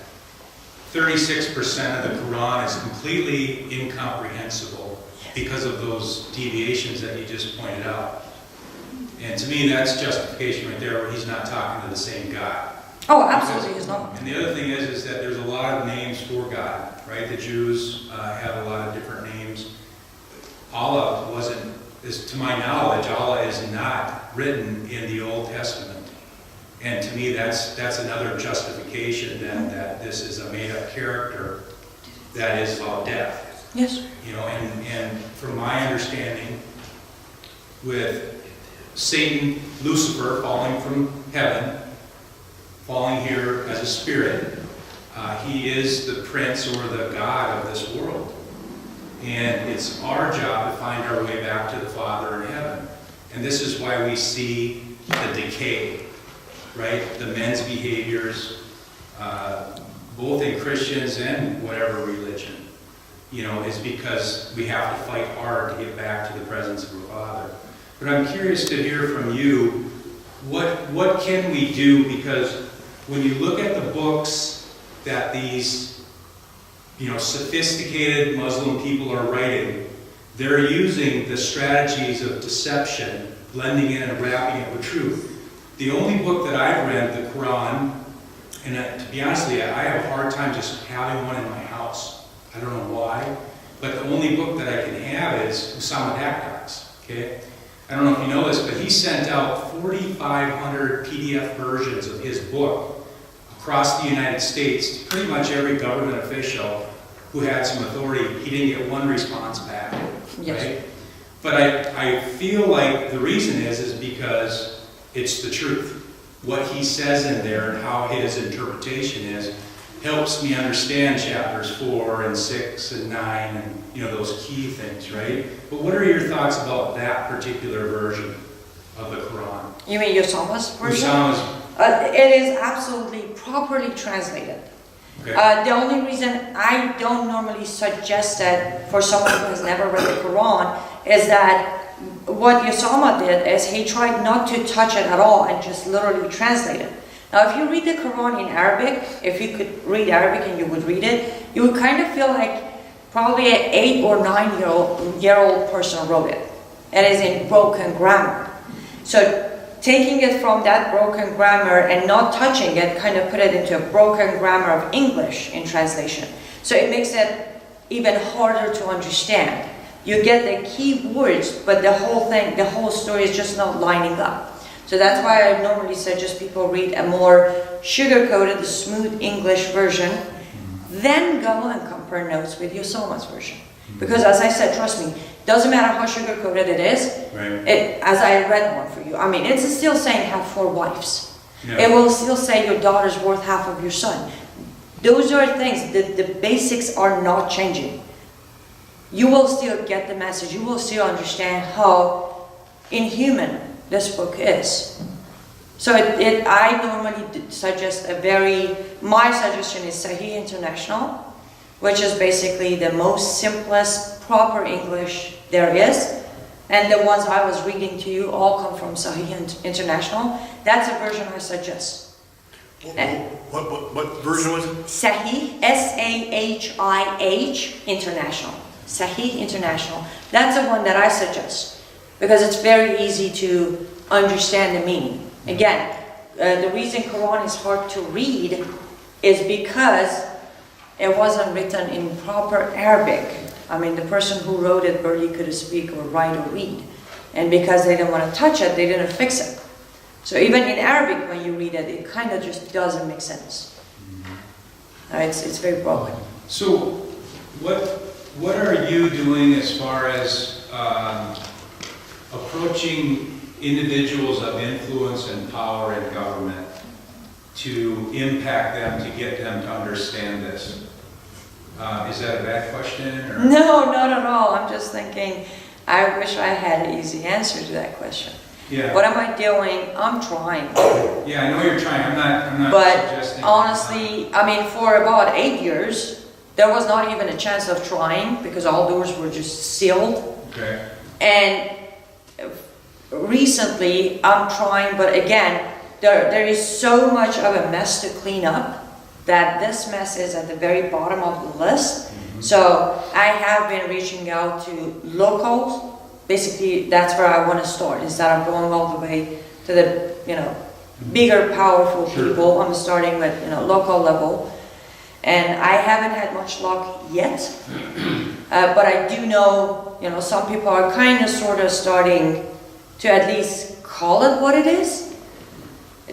C: 36% of the Quran is completely incomprehensible because of those deviations that you just pointed out. And to me, that's justification right there, where he's not talking to the same God.
A: Oh, absolutely, he's not.
C: And the other thing is that there's a lot of names for God, right? The Jews have a lot of different names. Allah to my knowledge, Allah is not written in the Old Testament. And to me, that's another justification that this is a made-up character that is about death.
A: Yes.
C: You know, and from my understanding, with Satan, Lucifer falling from heaven, falling here as a spirit, he is the prince or the god of this world. And it's our job to find our way back to the Father in heaven. And this is why we see the decay, right? The men's behaviors, both in Christians and whatever religion, you know, is because we have to fight hard to get back to the presence of our Father. But I'm curious to hear from you, what can we do? Because when you look at the books that these, you know, sophisticated Muslim people are writing, they're using the strategies of deception, blending in and wrapping it with truth. The only book that I've read, the Quran, and to be honest with you, I have a hard time just having one in my house. I don't know why, but the only book that I can have is Usama Dakdak's, okay? I don't know if you know this, but he sent out 4,500 PDF versions of his book across the United States to pretty much every government official who had some authority. He didn't get one response back,
A: Yes.
C: right? But I feel like the reason is because it's the truth. What he says in there and how his interpretation is helps me understand chapters 4 and 6 and 9 and, you know, those key things, right? But what are your thoughts about that particular version of the Quran?
A: You mean Usama's version?
C: Usama's,
A: It is absolutely properly translated.
C: okay.
A: The only reason I don't normally suggest that for someone who has never read the Quran is that what Usama did is he tried not to touch it at all and just literally translate it. Now, if you read the Quran in Arabic, if you could read Arabic and you would read it, you would kind of feel like probably an 8 or 9-year-old person wrote it. It is in broken grammar. So taking it from that broken grammar and not touching it kind of put it into a broken grammar of English in translation. So it makes it even harder to understand. You get the key words, but the whole thing, the whole story is just not lining up. So that's why I normally suggest people read a more sugar-coated, smooth English version, then go and compare notes with Usama's version. Because as I said, trust me, doesn't matter how sugar-coated it is,
C: Right.
A: as I read one for you, I mean, it's still saying have 4 wives.
C: Yeah.
A: It will still say your daughter's worth half of your son. Those are things, the basics are not changing. You will still get the message, you will still understand how inhuman this book is. So I normally suggest my suggestion is Sahih International, which is basically the most simplest, proper English there is. And the ones I was reading to you all come from Sahih International. That's a version I suggest.
D: What version was it?
A: Sahih, S-A-H-I-H, International. Sahih International. That's the one that I suggest because it's very easy to understand the meaning. Again, the reason Quran is hard to read is because it wasn't written in proper Arabic. I mean, the person who wrote it barely could speak or write or read. And because they didn't want to touch it, they didn't fix it. So even in Arabic, when you read it, it kind of just doesn't make sense. It's very broken.
C: So what are you doing as far as approaching individuals of influence and power in government to impact them, to get them to understand this? Is that a bad question? Or?
A: No, not at all. I'm just thinking, I wish I had an easy answer to that question.
C: Yeah.
A: What am I doing? I'm trying.
C: Yeah, I know you're trying. I'm not
A: But
C: suggesting.
A: honestly, I mean, for about 8 years, there was not even a chance of trying because all doors were just sealed.
C: Okay.
A: And recently, I'm trying, but again, there is so much of a mess to clean up that this mess is at the very bottom of the list. So I have been reaching out to locals. Basically, that's where I want to start. Instead of going all the way to the, bigger, powerful people, I'm starting with, local level. And I haven't had much luck yet. But I do know, some people are kind of sort of starting to at least call it what it is.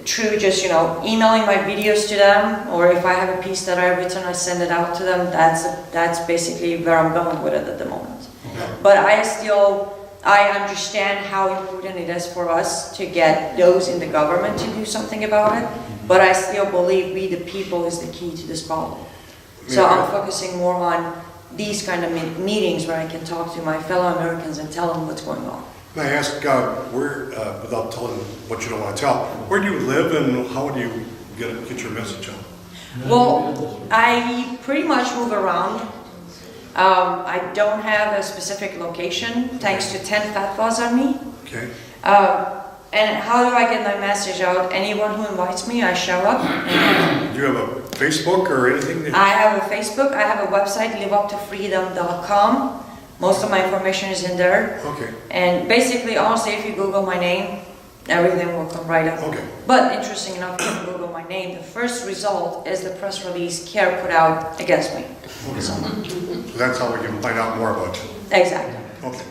A: Through just, emailing my videos to them, or if I have a piece that I've written, I send it out to them. That's basically where I'm going with it at the moment.
C: Okay.
A: But I understand how important it is for us to get those in the government to do something about it, but I still believe we the people is the key to this problem. So I'm focusing more on these kind of meetings where I can talk to my fellow Americans and tell them what's going on.
D: May I ask, where, without telling what you don't want to tell, where do you live and how do you get your message out?
A: Well, I pretty much move around. I don't have a specific location, thanks to 10 fatwas on me.
D: Okay.
A: And how do I get my message out? Anyone who invites me, I show up.
D: Do you have a Facebook or anything?
A: I have a Facebook, I have a website, liveuptofreedom.com. Most of my information is in there.
D: Okay.
A: And basically, honestly, if you Google my name, everything will come right up.
D: Okay.
A: But interesting enough, if you Google my name, the first result is the press release CARE put out against me.
D: Okay. So that's how we can find out more about you.
A: Exactly.
D: Okay.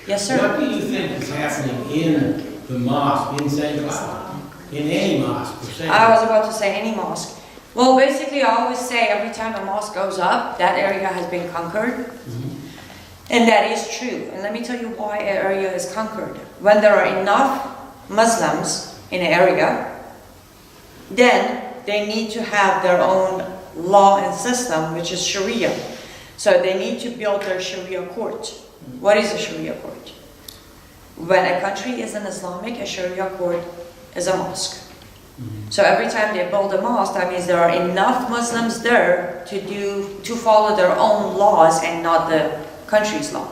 A: Yes, sir?
E: What do you think is happening in the mosque in St. Cloud? In any mosque, per se?
A: I was about to say any mosque. Well, basically, I always say every time a mosque goes up, that area has been conquered. And that is true. And let me tell you why an area is conquered. When there are enough Muslims in an area, then they need to have their own law and system, which is Sharia. So they need to build their Sharia court. What is a Sharia court? When a country is an Islamic, a Sharia court is a mosque. So every time they build a mosque, that means there are enough Muslims there to follow their own laws and not the country's law.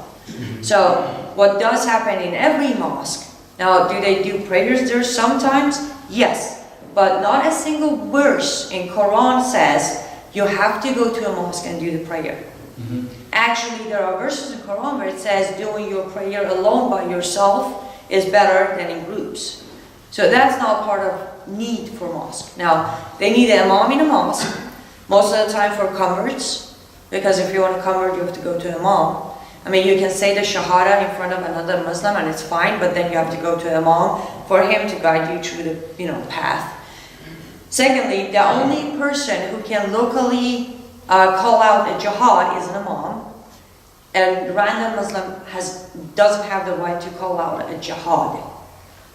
A: So what does happen in every mosque, now do they do prayers there sometimes? Yes, but not a single verse in Quran says you have to go to a mosque and do the prayer. Actually, there are verses in Quran where it says doing your prayer alone by yourself is better than in groups. So that's not part of need for mosque. Now, they need an imam in a mosque, most of the time for converts, because if you want to convert, you have to go to an imam. I mean, you can say the shahada in front of another Muslim and it's fine, but then you have to go to an imam for him to guide you through the path. Secondly, the only person who can locally call out a jihad is an imam. And random Muslim doesn't have the right to call out a jihad.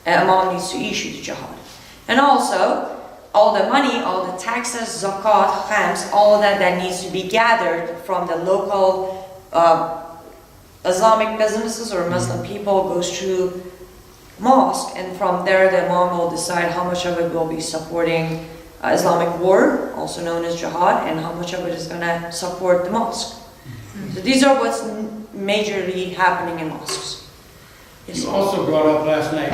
A: An imam needs to issue the jihad. And also, all the money, all the taxes, zakat, khams, all of that needs to be gathered from the local Islamic businesses or Muslim people goes through mosque, and from there the imam will decide how much of it will be supporting Islamic war, also known as jihad, and how much of it is going to support the mosque. So these are what's majorly happening in mosques. Yes.
E: You also brought up last night,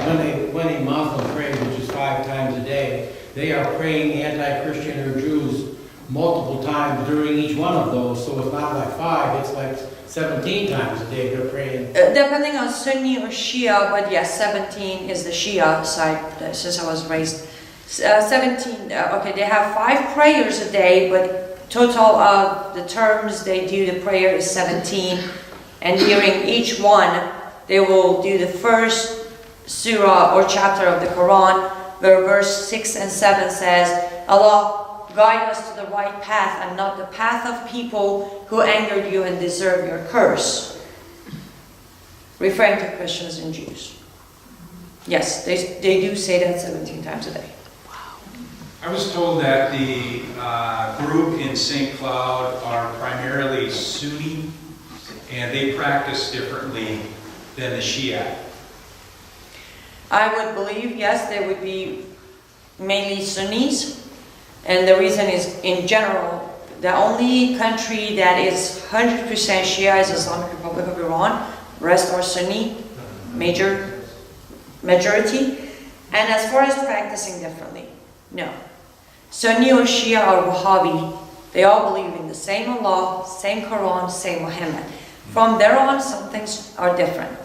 E: when a Muslim prays, which is 5 times a day, they are praying anti-Christian or Jews multiple times during each one of those. So it's not like 5, it's like 17 times a day they're praying.
A: Depending on Sunni or Shia, but yes, 17 is the Shia side, since I was raised. 17, okay, they have 5 prayers a day, but total of the terms they do the prayer is 17. And during each one, they will do the first surah or chapter of the Quran, where verse 6 and 7 says, Allah, guide us to the right path and not the path of people who angered you and deserve your curse. Referring to Christians and Jews. Yes, they do say that 17 times a day.
C: I was told that the group in St. Cloud are primarily Sunni, and they practice differently than the Shia.
A: I would believe, yes, they would be mainly Sunnis. And the reason is, in general, the only country that is 100% Shia is Islamic Republic of Iran. Rest are Sunni, majority. And as far as practicing differently, no. Sunni or Shia or Wahhabi, they all believe in the same Allah, same Quran, same Muhammad. From there on, some things are different.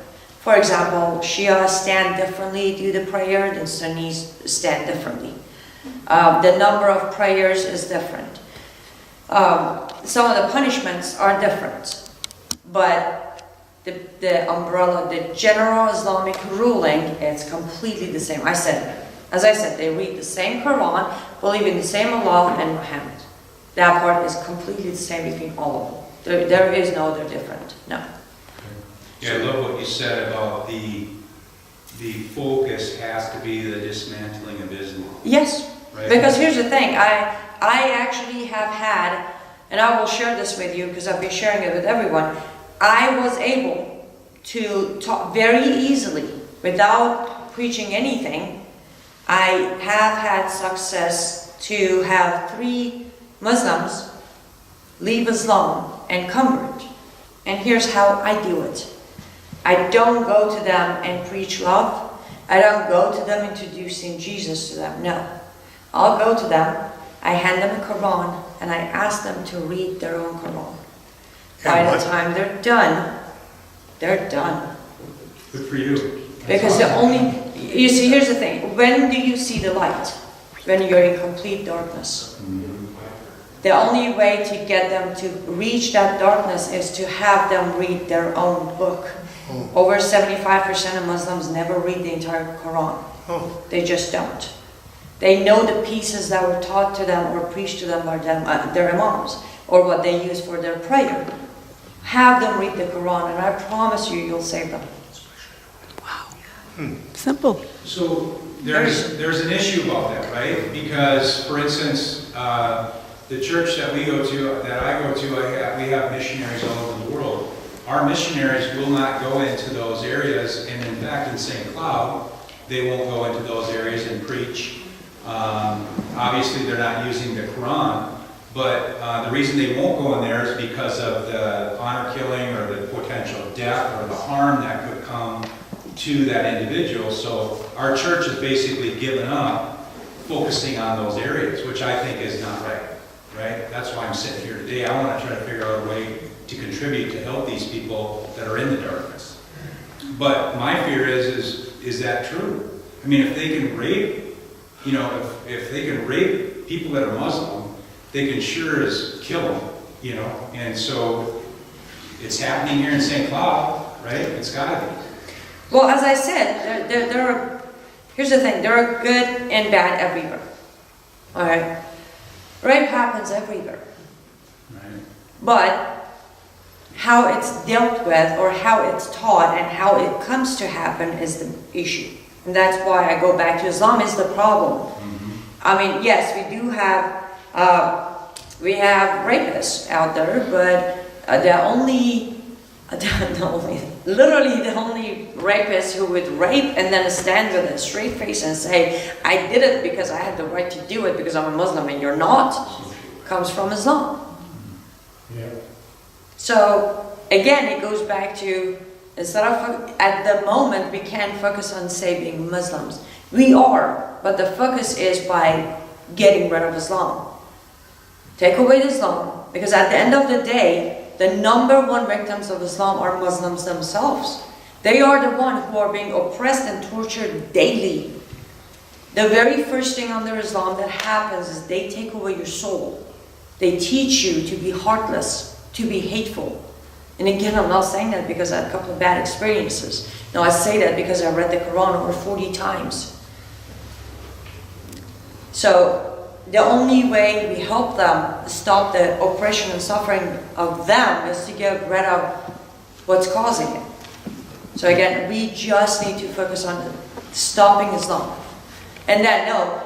A: For example, Shia stand differently, do the prayer, and Sunnis stand differently. The number of prayers is different. Some of the punishments are different. But the umbrella, the general Islamic ruling, it's completely the same. As I said, they read the same Quran, believe in the same Allah and Muhammad. That part is completely the same between all of them. There is no other different, no.
C: Yeah, I love what you said about the focus has to be the dismantling of Islam.
A: Yes,
C: Right.
A: because here's the thing, I actually have had, and I will share this with you because I've been sharing it with everyone, I was able to talk very easily without preaching anything. I have had success to have 3 Muslims leave Islam and convert. And here's how I do it. I don't go to them and preach love. I don't go to them introducing Jesus to them. No. I'll go to them, I hand them a Quran, and I ask them to read their own Quran. By the time they're done, they're done.
C: Good for you.
A: Because the only, you see, here's the thing. When do you see the light? When you're in complete darkness. The only way to get them to reach that darkness is to have them read their own book. Over 75% of Muslims never read the entire Quran. They just don't. They know the pieces that were taught to them or preached to them by their imams, or what they use for their prayer. Have them read the Quran, and I promise you, you'll save them.
F: Simple.
C: So there's an issue about that, right? Because, for instance, the church that I go to, we have missionaries all over the world. Our missionaries will not go into those areas, and in fact, in St. Cloud, they won't go into those areas and preach. Obviously, they're not using the Quran, but the reason they won't go in there is because of the honor killing or the potential death or the harm that could come to that individual. So our church has basically given up focusing on those areas, which I think is not right. Right? That's why I'm sitting here today. I want to try to figure out a way to contribute to help these people that are in the darkness. But my fear is that true? I mean, if they can rape, if they can rape people that are Muslim, they can sure as kill them, And so it's happening here in St. Cloud, right? It's got to be.
A: Well, as I said, here's the thing. There are good and bad everywhere. All right? Rape happens everywhere.
C: Right.
A: But how it's dealt with or how it's taught and how it comes to happen is the issue. And that's why I go back to Islam is the problem. I mean, yes, we do have rapists out there, but literally the only rapist who would rape and then stand with a straight face and say, I did it because I had the right to do it because I'm a Muslim and you're not, comes from Islam.
E: Yeah.
A: So again, it goes back to, instead of, at the moment, we can't focus on saving Muslims. We are, but the focus is by getting rid of Islam. Take away Islam, because at the end of the day, the #1 victims of Islam are Muslims themselves. They are the ones who are being oppressed and tortured daily. The very first thing under Islam that happens is they take away your soul. They teach you to be heartless, to be hateful. And again, I'm not saying that because I had a couple of bad experiences. No, I say that because I read the Quran over 40 times. So the only way we help them stop the oppression and suffering of them is to get rid of what's causing it. So again, we just need to focus on stopping Islam. And then, no,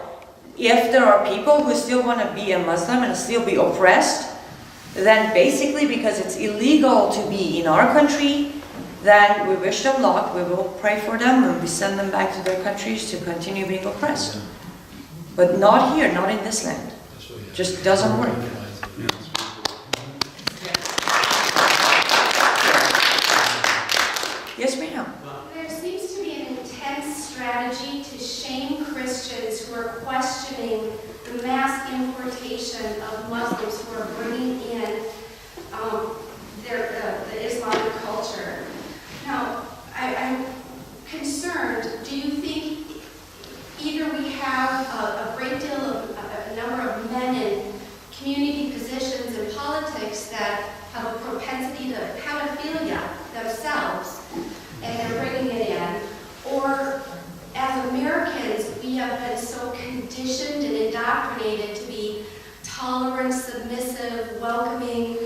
A: if there are people who still want to be a Muslim and still be oppressed, then basically because it's illegal to be in our country, then we wish them luck, we will pray for them, and we send them back to their countries to continue being oppressed. But not here, not in this land. Just doesn't work. Yes, ma'am.
F: There seems to be an intense strategy to shame Christians who are questioning the mass importation of Muslims who are bringing in the Islamic culture. Now, I'm concerned, do you think either we have a great deal of, a number of men in community positions in politics that have a propensity to pedophilia themselves, and they're bringing it in, or as Americans, we have been so conditioned and indoctrinated to be tolerant, submissive, welcoming,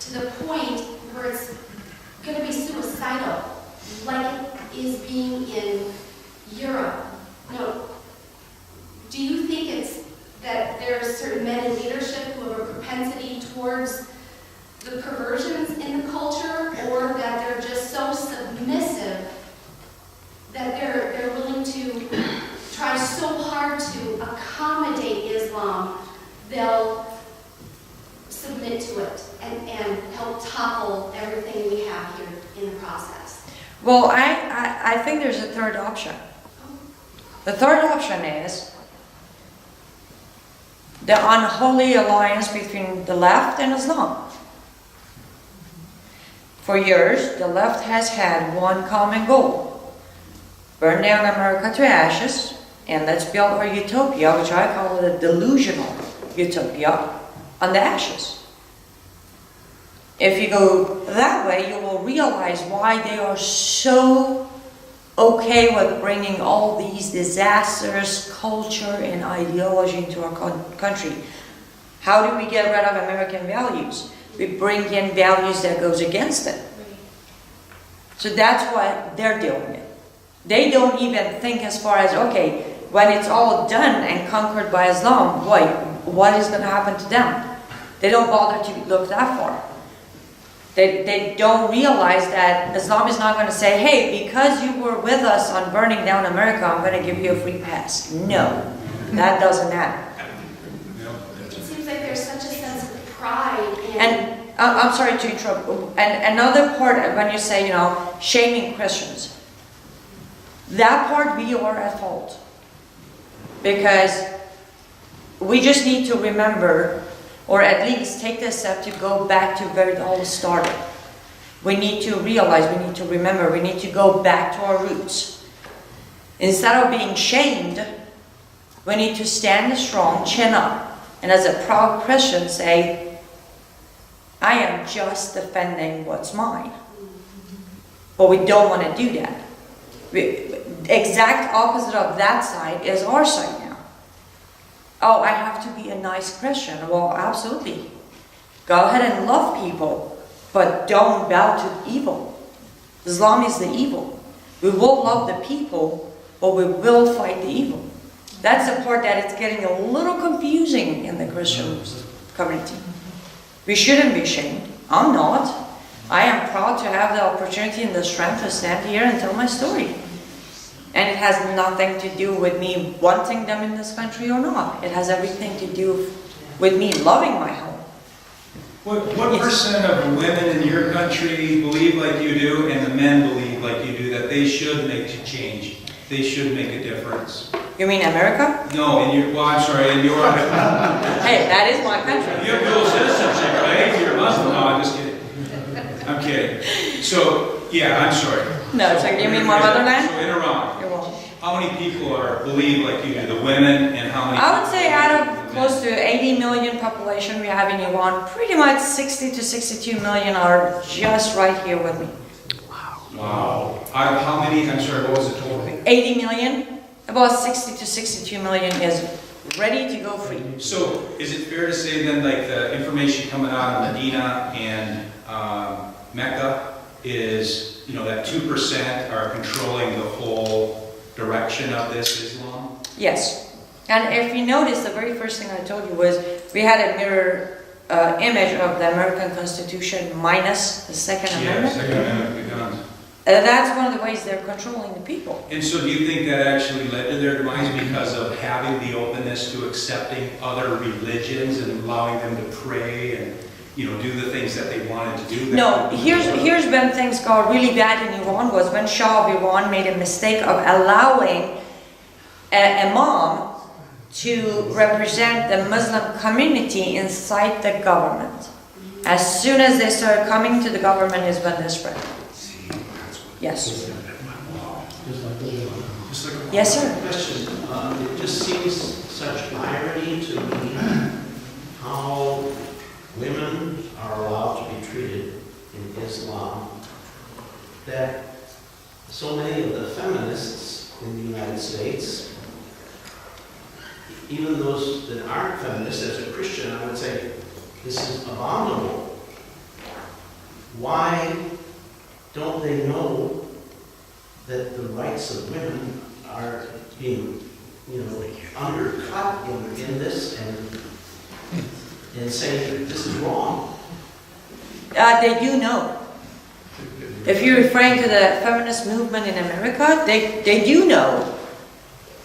F: to the point where it's going to be suicidal, like it is being in Europe. Now, do you think it's that there are certain men in leadership who have a propensity towards the perversions in the culture, or that they're just so submissive that they're willing to try so hard to accommodate Islam, they'll submit to it and help topple everything we have here in the process?
A: Well, I think there's a third option. The third option is the unholy alliance between the left and Islam. For years, the left has had one common goal: burn down America to ashes, and let's build our utopia, which I call it a delusional utopia, on the ashes. If you go that way, you will realize why they are so okay with bringing all these disasters, culture, and ideology into our country. How do we get rid of American values? We bring in values that goes against it. So that's why they're doing it. They don't even think as far as, okay, when it's all done and conquered by Islam, what is going to happen to them? They don't bother to look that far. They don't realize that Islam is not going to say, hey, because you were with us on burning down America, I'm going to give you a free pass. No, that doesn't happen.
F: It seems like there's such a sense of pride in...
A: And I'm sorry to interrupt. And another part, when you say, shaming Christians, that part we are at fault. Because we just need to remember, or at least take the step to go back to where it all started. We need to realize, we need to remember, we need to go back to our roots. Instead of being shamed, we need to stand strong, chin up, and as a proud Christian say, I am just defending what's mine. But we don't want to do that. Exact opposite of that side is our side now. Oh, I have to be a nice Christian. Well, absolutely. Go ahead and love people, but don't bow to evil. Islam is the evil. We will love the people, but we will fight the evil. That's the part that it's getting a little confusing in the Christian community. We shouldn't be ashamed. I'm not. I am proud to have the opportunity and the strength to stand here and tell my story. And it has nothing to do with me wanting them in this country or not. It has everything to do with me loving my home.
C: What percent of the women in your country believe like you do, and the men believe like you do, that they should make a change? They should make a difference?
A: You mean America?
C: No, I'm sorry, in your...
A: Hey, that is my country.
C: You have dual citizenship, right? You're Muslim. No, I'm just kidding. I'm kidding. So, yeah, I'm sorry.
A: No, so you mean my motherland?
C: So in Iran,
A: You're welcome.
C: how many people believe like you do? The women, and how many?
A: I would say
C: people
A: out
C: believe
A: of
C: the
A: close
C: men?
A: to 80 million population we have in Iran, pretty much 60 to 62 million are just right here with me.
C: Wow. Out of how many? I'm sorry, what was the total?
A: 80 million, about 60 to 62 million is ready to go free.
C: So, is it fair to say then, like the information coming out of Medina and Mecca is, that 2% are controlling the whole direction of this Islam?
A: Yes. And if you notice, the very first thing I told you was we had a mirror image of the American Constitution minus the Second
C: Yeah,
A: Amendment.
C: Second Amendment, the guns.
A: That's one of the ways they're controlling the people.
C: And so do you think that actually led to their demise because of having the openness to accepting other religions and allowing them to pray and, you know, do the things that they wanted to do?
A: No, here's when things got really bad in Iran was when Shah of Iran made a mistake of allowing a imam to represent the Muslim community inside the government. As soon as they started coming to the government is when they spread. Yes.
E: Just like the
A: Yes, sir.
G: Question, it just seems such irony to me how women are allowed to be treated in Islam, that so many of the feminists in the United States, even those that aren't feminists, as a Christian, I would say, this is abominable. Why don't they know that the rights of women are being, undercut in this and saying this is wrong?
A: They do know. If you're referring to the feminist movement in America, they do know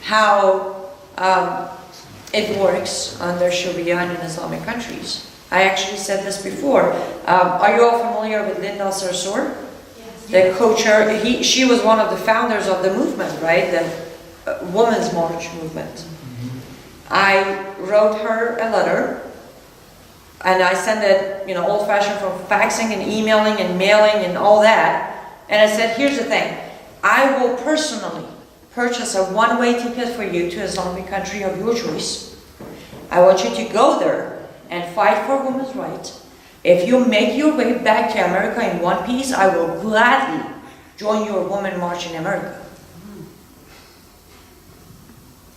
A: how it works under Sharia in Islamic countries. I actually said this before. Are you all familiar with Linda Sarsour? The co-chair, she was one of the founders of the movement, right? The Women's March movement. I wrote her a letter, and I sent it, old-fashioned from faxing and emailing and mailing and all that. And I said, here's the thing. I will personally purchase a one-way ticket for you to Islamic country of your choice. I want you to go there and fight for women's rights. If you make your way back to America in one piece, I will gladly join your woman march in America.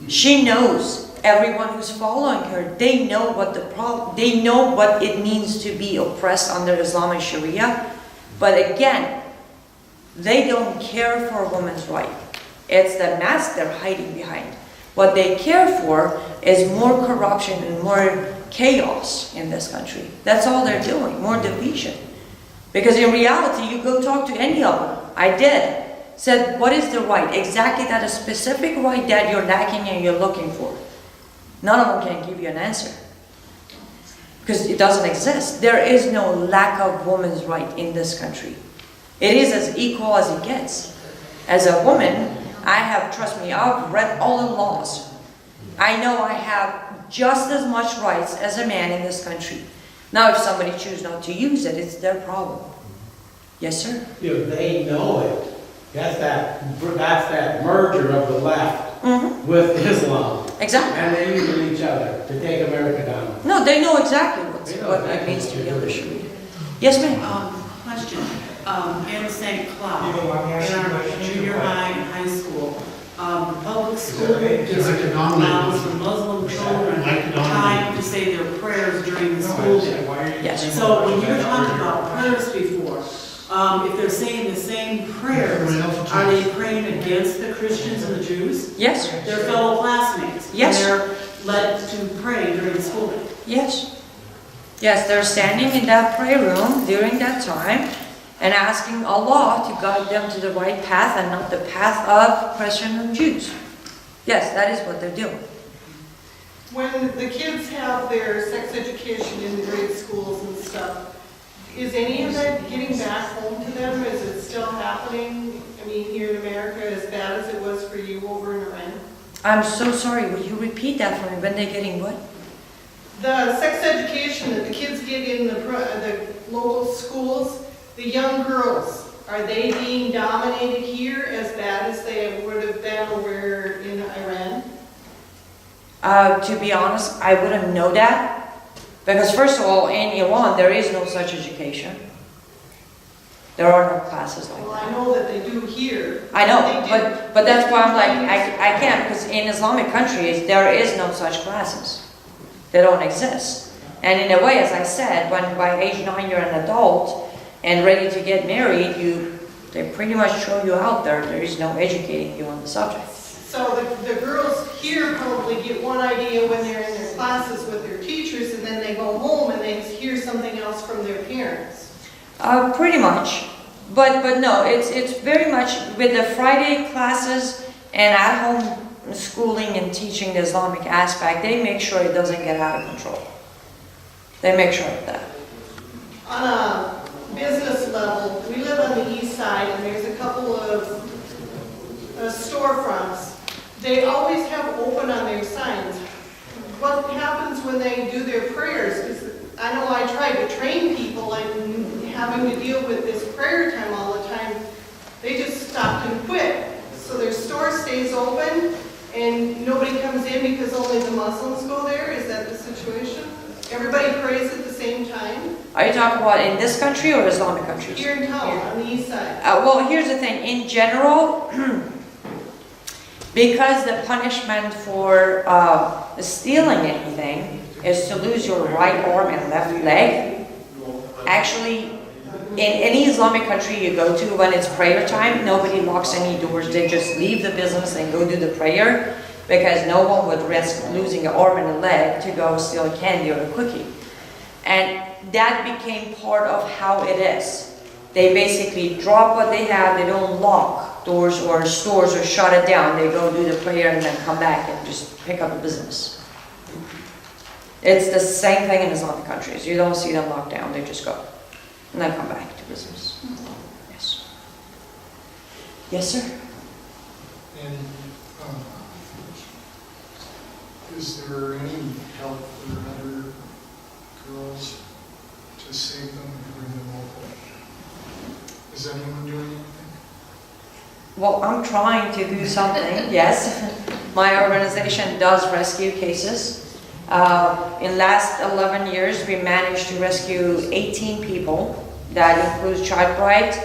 A: She knows, everyone who's following her, they know what they know what it means to be oppressed under Islamic Sharia. But again, they don't care for a woman's right. It's the mask they're hiding behind. What they care for is more corruption and more chaos in this country. That's all they're doing, more division. Because in reality, you go talk to any of them. I did. Said, what is the right? Exactly that a specific right that you're lacking and you're looking for. None of them can give you an answer. Because it doesn't exist. There is no lack of women's right in this country. It is as equal as it gets. As a woman, I have, trust me, I've read all the laws. I know I have just as much rights as a man in this country. Now, if somebody chooses not to use it, it's their problem. Yes, sir?
E: If they know it, that's that merger of the left with Islam.
A: Exactly.
E: And they use each other to take America down.
A: No, they know exactly
E: They know
A: what
E: exactly
A: it means to
E: what
A: be
E: they're
A: under
E: doing.
A: Sharia. Yes, ma'am?
H: Question. In St. Cloud,
I: You don't want me
H: in
I: asking
H: our
I: questions?
H: junior high and high school, the public school district allows the Muslim children time to say their prayers during the school day.
A: Yes.
H: So when you were talking about prayers before, if they're saying the same prayers, are they praying against the Christians and the Jews?
A: Yes.
H: Their fellow classmates?
A: Yes.
H: And they're led to pray during the school day?
A: Yes. Yes, they're standing in that prayer room during that time and asking Allah to guide them to the right path and not the path of Christians and Jews. Yes, that is what they're doing.
I: When the kids have their sex education in the grade schools and stuff, is any of that getting back home to them? Is it still happening? I mean, here in America, as bad as it was for you over in Iran?
A: I'm so sorry, will you repeat that for me? When they're getting what?
I: The sex education that the kids get in the local schools, the young girls, are they being dominated here as bad as they would have been over in Iran?
A: To be honest, I wouldn't know that. Because first of all, in Iran, there is no such education. There are no classes like
I: Well,
A: that.
I: I know that they do here.
A: I know,
I: They do.
A: but that's why I'm like, I can't, because in Islamic countries, there is no such classes. They don't exist. And in a way, as I said, when by age 9 you're an adult and ready to get married, they pretty much throw you out there. There is no educating you on the subject.
I: So the girls here probably get one idea when they're in their classes with their teachers, and then they go home and they hear something else from their parents.
A: Pretty much. But no, it's very much with the Friday classes and at-home schooling and teaching the Islamic aspect, they make sure it doesn't get out of control. They make sure of that.
I: On a business level, we live on the east side, and there's a couple of storefronts. They always have open on their signs. What happens when they do their prayers? Because I know I tried to train people, and having to deal with this prayer time all the time, they just stopped and quit. So their store stays open, and nobody comes in because only the Muslims go there? Is that the situation? Everybody prays at the same time?
A: Are you talking about in this country or Islamic countries?
I: Here in town, on the east side.
A: Well, here's the thing. In general, because the punishment for stealing anything is to lose your right arm and left leg, actually, in any Islamic country you go to, when it's prayer time, nobody locks any doors. They just leave the business and go do the prayer, because no one would risk losing an arm and a leg to go steal a candy or a cookie. And that became part of how it is. They basically drop what they have. They don't lock doors or stores or shut it down. They go do the prayer and then come back and just pick up the business. It's the same thing in Islamic countries. You don't see them locked down. They just go and then come back to business. Yes. Yes, sir?
J: And is there any help for other girls to save them and bring them over? Is anyone doing anything?
A: Well, I'm trying to do something, yes. My organization does rescue cases. In last 11 years, we managed to rescue 18 people. That includes child bride,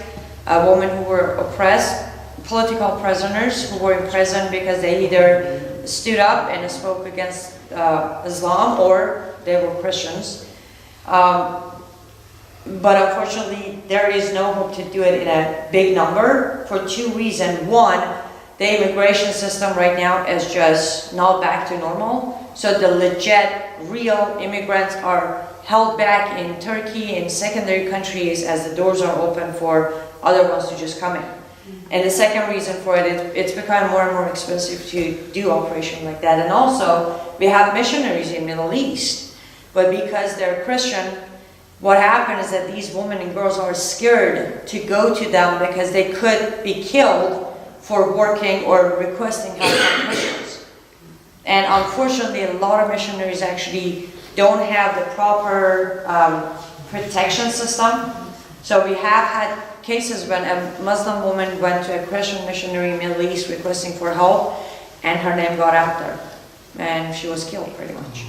A: women who were oppressed, political prisoners who were in prison because they either stood up and spoke against Islam or they were Christians. But unfortunately, there is no hope to do it in a big number for two reasons. One, the immigration system right now is just not back to normal. So the legit, real immigrants are held back in Turkey and secondary countries as the doors are open for other ones to just come in. And the second reason for it, it's become more and more expensive to do operation like that. And also, we have missionaries in Middle East, but because they're Christian, what happened is that these women and girls are scared to go to them because they could be killed for working or requesting help from Christians. And unfortunately, a lot of missionaries actually don't have the proper protection system. So we have had cases when a Muslim woman went to a Christian missionary in the Middle East requesting for help, and her name got out there, and she was killed pretty much.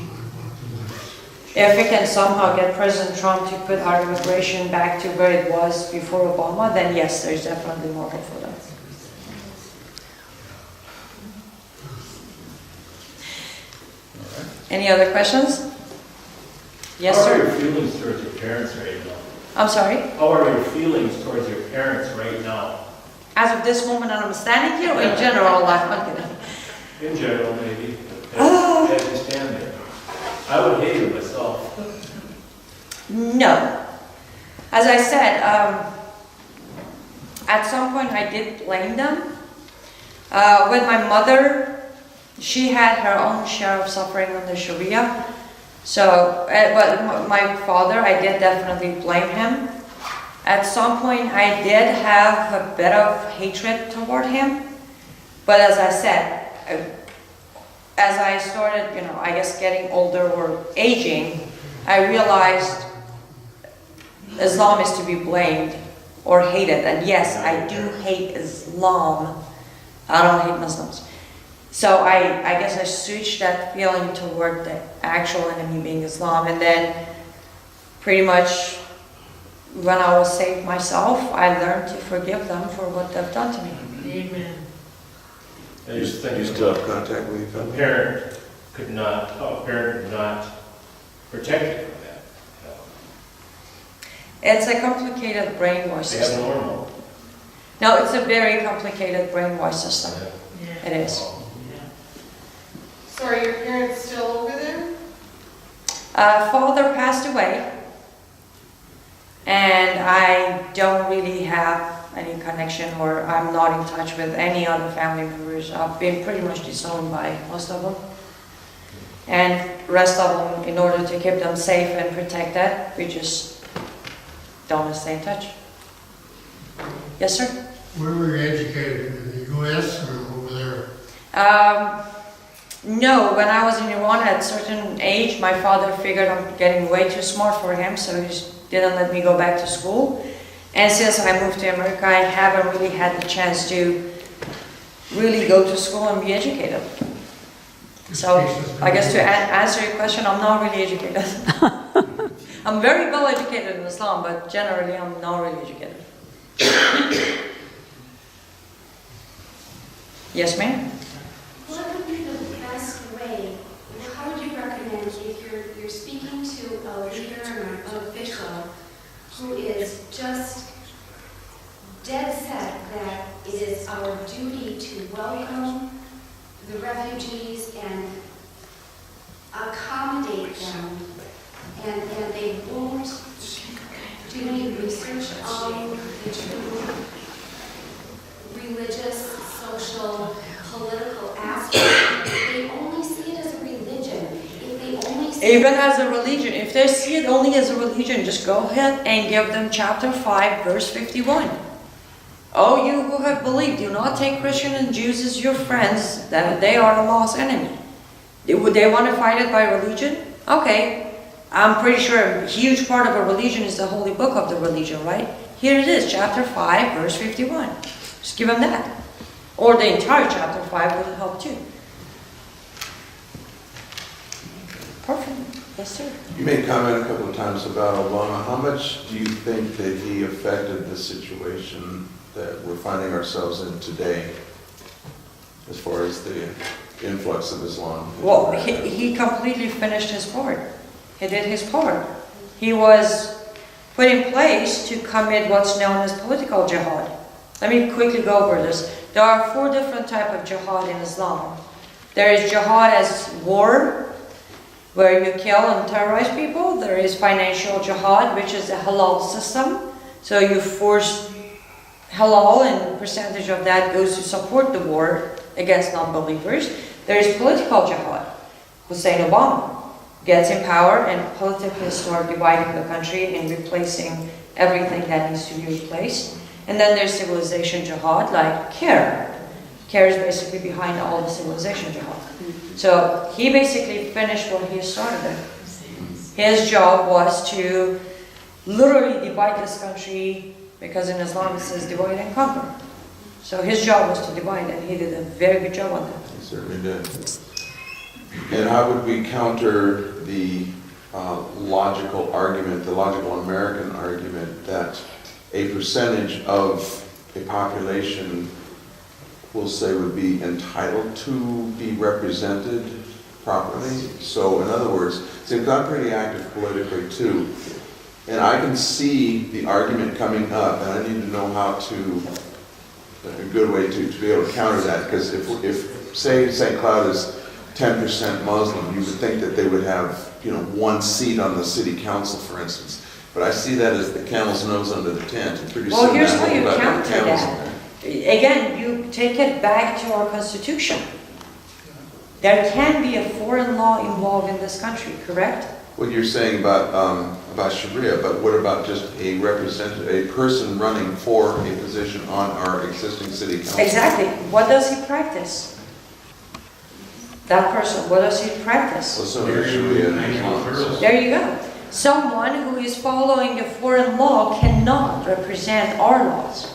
A: If we can somehow get President Trump to put our immigration back to where it was before Obama, then yes, there's definitely more hope for them. Any other questions? Yes,
K: How
A: sir.
K: are your feelings towards your parents right now?
A: I'm sorry?
K: How are your feelings towards your parents right now?
A: As of this moment I'm standing here, or in general life? I'm kidding.
K: In general, maybe, as you stand there. I would hate it myself.
A: No. As I said, at some point I did blame them. With my mother, she had her own share of suffering under Sharia. So, but my father, I did definitely blame him. At some point, I did have a bit of hatred toward him. But as I said, as I started, I guess getting older or aging, I realized Islam is to be blamed or hated. And yes, I do hate Islam. I don't hate Muslims. So I guess I switched that feeling toward the actual enemy being Islam. And then pretty much when I was saved myself, I learned to forgive them for what they've done to me.
H: Amen.
K: I just think
L: You still have contact with your family?
K: a parent could not protect you from that.
A: It's a complicated brainwash
K: They have
A: system.
K: normal.
A: No, it's a very complicated brainwash system. It is.
I: parents still over there?
A: Father passed away, and I don't really have any connection, or I'm not in touch with any other family members. I've been pretty much disowned by most of them. And rest of them, in order to keep them safe and protected, we just don't stay in touch. Yes, sir?
L: Where were you educated, in the U.S. or over there?
A: No, when I was in Iran at a certain age, my father figured I'm getting way too smart for him, so he just didn't let me go back to school. And since I moved to America, I haven't really had the chance to really go to school and be educated. So I guess to answer your question, I'm not really educated. I'm very well educated in Islam, but generally I'm not really educated. Yes, ma'am?
F: What would be the best way, how would you recommend if you're speaking to a leader or an official who is just dead set that it is our duty to welcome the refugees and accommodate them, and they won't do any research on the true religious, social, political aspects? They only see it as a religion. If they only see
A: Even as a religion, if they see it only as a religion, just go ahead and give them chapter 5, verse 51. Oh, you who have believed, do not take Christians and Jews as your friends, that they are Allah's enemy. Would they want to fight it by religion? Okay, I'm pretty sure a huge part of a religion is the holy book of the religion, right? Here it is, chapter 5, verse 51. Just give them that. Or the entire chapter 5 would help too. Perfect. Yes, sir.
M: You made comment a couple of times about Obama. How much do you think that he affected the situation that we're finding ourselves in today as far as the influx of Islam?
A: Well, he completely finished his part. He did his part. He was put in place to commit what's known as political jihad. Let me quickly go over this. There are 4 different types of jihad in Islam. There is jihad as war, where you kill and terrorize people. There is financial jihad, which is a halal system. So you force halal, and a percentage of that goes to support the war against non-believers. There is political jihad. Hussein Obama gets in power and politically start dividing the country and replacing everything that needs to be replaced. And then there's civilization jihad, like CARE. CARE is basically behind all the civilization jihad. So he basically finished what he started. His job was to literally divide this country, because in Islam it says divide and conquer. So his job was to divide, and he did a very good job on that.
M: He certainly did. And how would we counter the logical argument, the logical American argument, that a percentage of a population, we'll say, would be entitled to be represented properly? So in other words, since I'm pretty active politically too, and I can see the argument coming up, and I need to know how to, a good way to be able to counter that, because if say St. Cloud is 10% Muslim, you would think that they would have, 1 seat on the city council, for instance. But I see that as the camel's nose under the tent. And pretty
A: Well,
M: soon
A: here's
M: that
A: how you
M: will
A: counter
M: the camels
A: that.
M: in there.
A: Again, you take it back to our Constitution. There can be a foreign law involved in this country, correct?
M: What you're saying about Sharia, but what about just a person running for a position on our existing city council?
A: Exactly. What does he practice? That person, what does he practice?
M: Well, so there's Sharia.
A: There you go. Someone who is following a foreign law cannot represent our laws.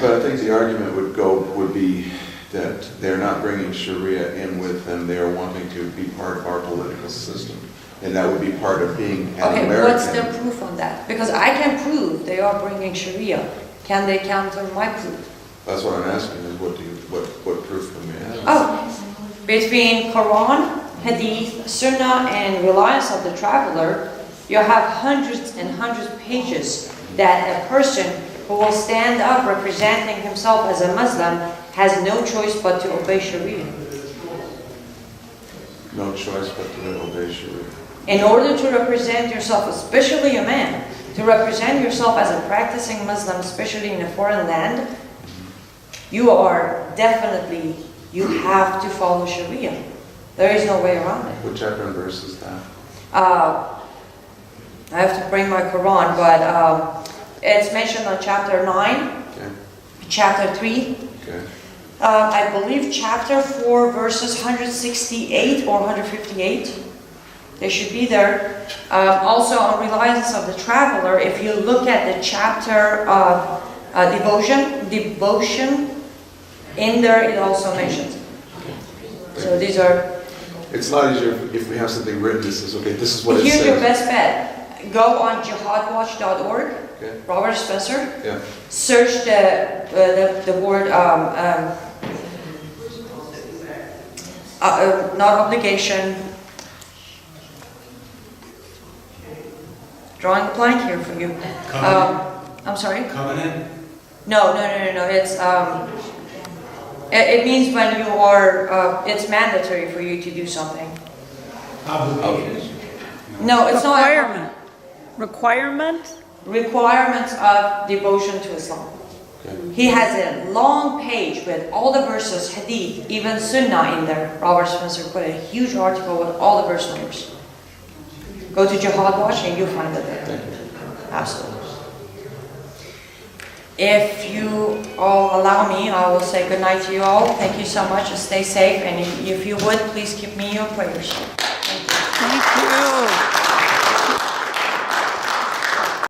M: But I think the argument would be that they're not bringing Sharia in with them. They are wanting to be part of our political system. And that would be part of being an
A: Okay,
M: American.
A: what's the proof on that? Because I can prove they are bringing Sharia. Can they counter my proof?
M: That's what I'm asking, is what proof can we have?
A: Oh, between Quran, Hadith, Sunnah, and reliance of the traveler, you have hundreds and hundreds of pages that a person who will stand up representing himself as a Muslim has no choice but to obey Sharia.
M: no choice but to obey Sharia.
A: In order to represent yourself, especially a man, to represent yourself as a practicing Muslim, especially in a foreign land, you have to follow Sharia. There is no way around it.
M: What chapter and verse is that?
A: I have to bring my Quran, but it's mentioned on chapter 9,
M: Okay.
A: chapter 3,
M: Okay.
A: I believe chapter 4, verses 168 or 158. They should be there. Also on reliance of the traveler, if you look at the chapter of devotion, in there it also mentions. So these are...
M: It's not easier if we have something written that says, okay, this is what it
A: Here's your
M: says.
A: best bet. Go on jihadwatch.org,
M: Okay.
A: Robert Spencer.
M: Yeah.
A: Search the word not obligation. Drawing a blank here for you. I'm sorry.
C: Covenant?
A: No. It's it means when you are. It's mandatory for you to do something.
E: Obligations.
A: No, it's not. Requirements of devotion to Islam.
M: Okay.
A: He has a long page with all the verses, hadith, even sunnah in there. Robert Spencer put a huge article with all the verse numbers. Go to Jihad Watch and you'll find it there. Absolutely. If you all allow me, I will say good night to you all. Thank you so much and stay safe. And if you would, please keep me in your prayers. Thank you.
N: Thank you.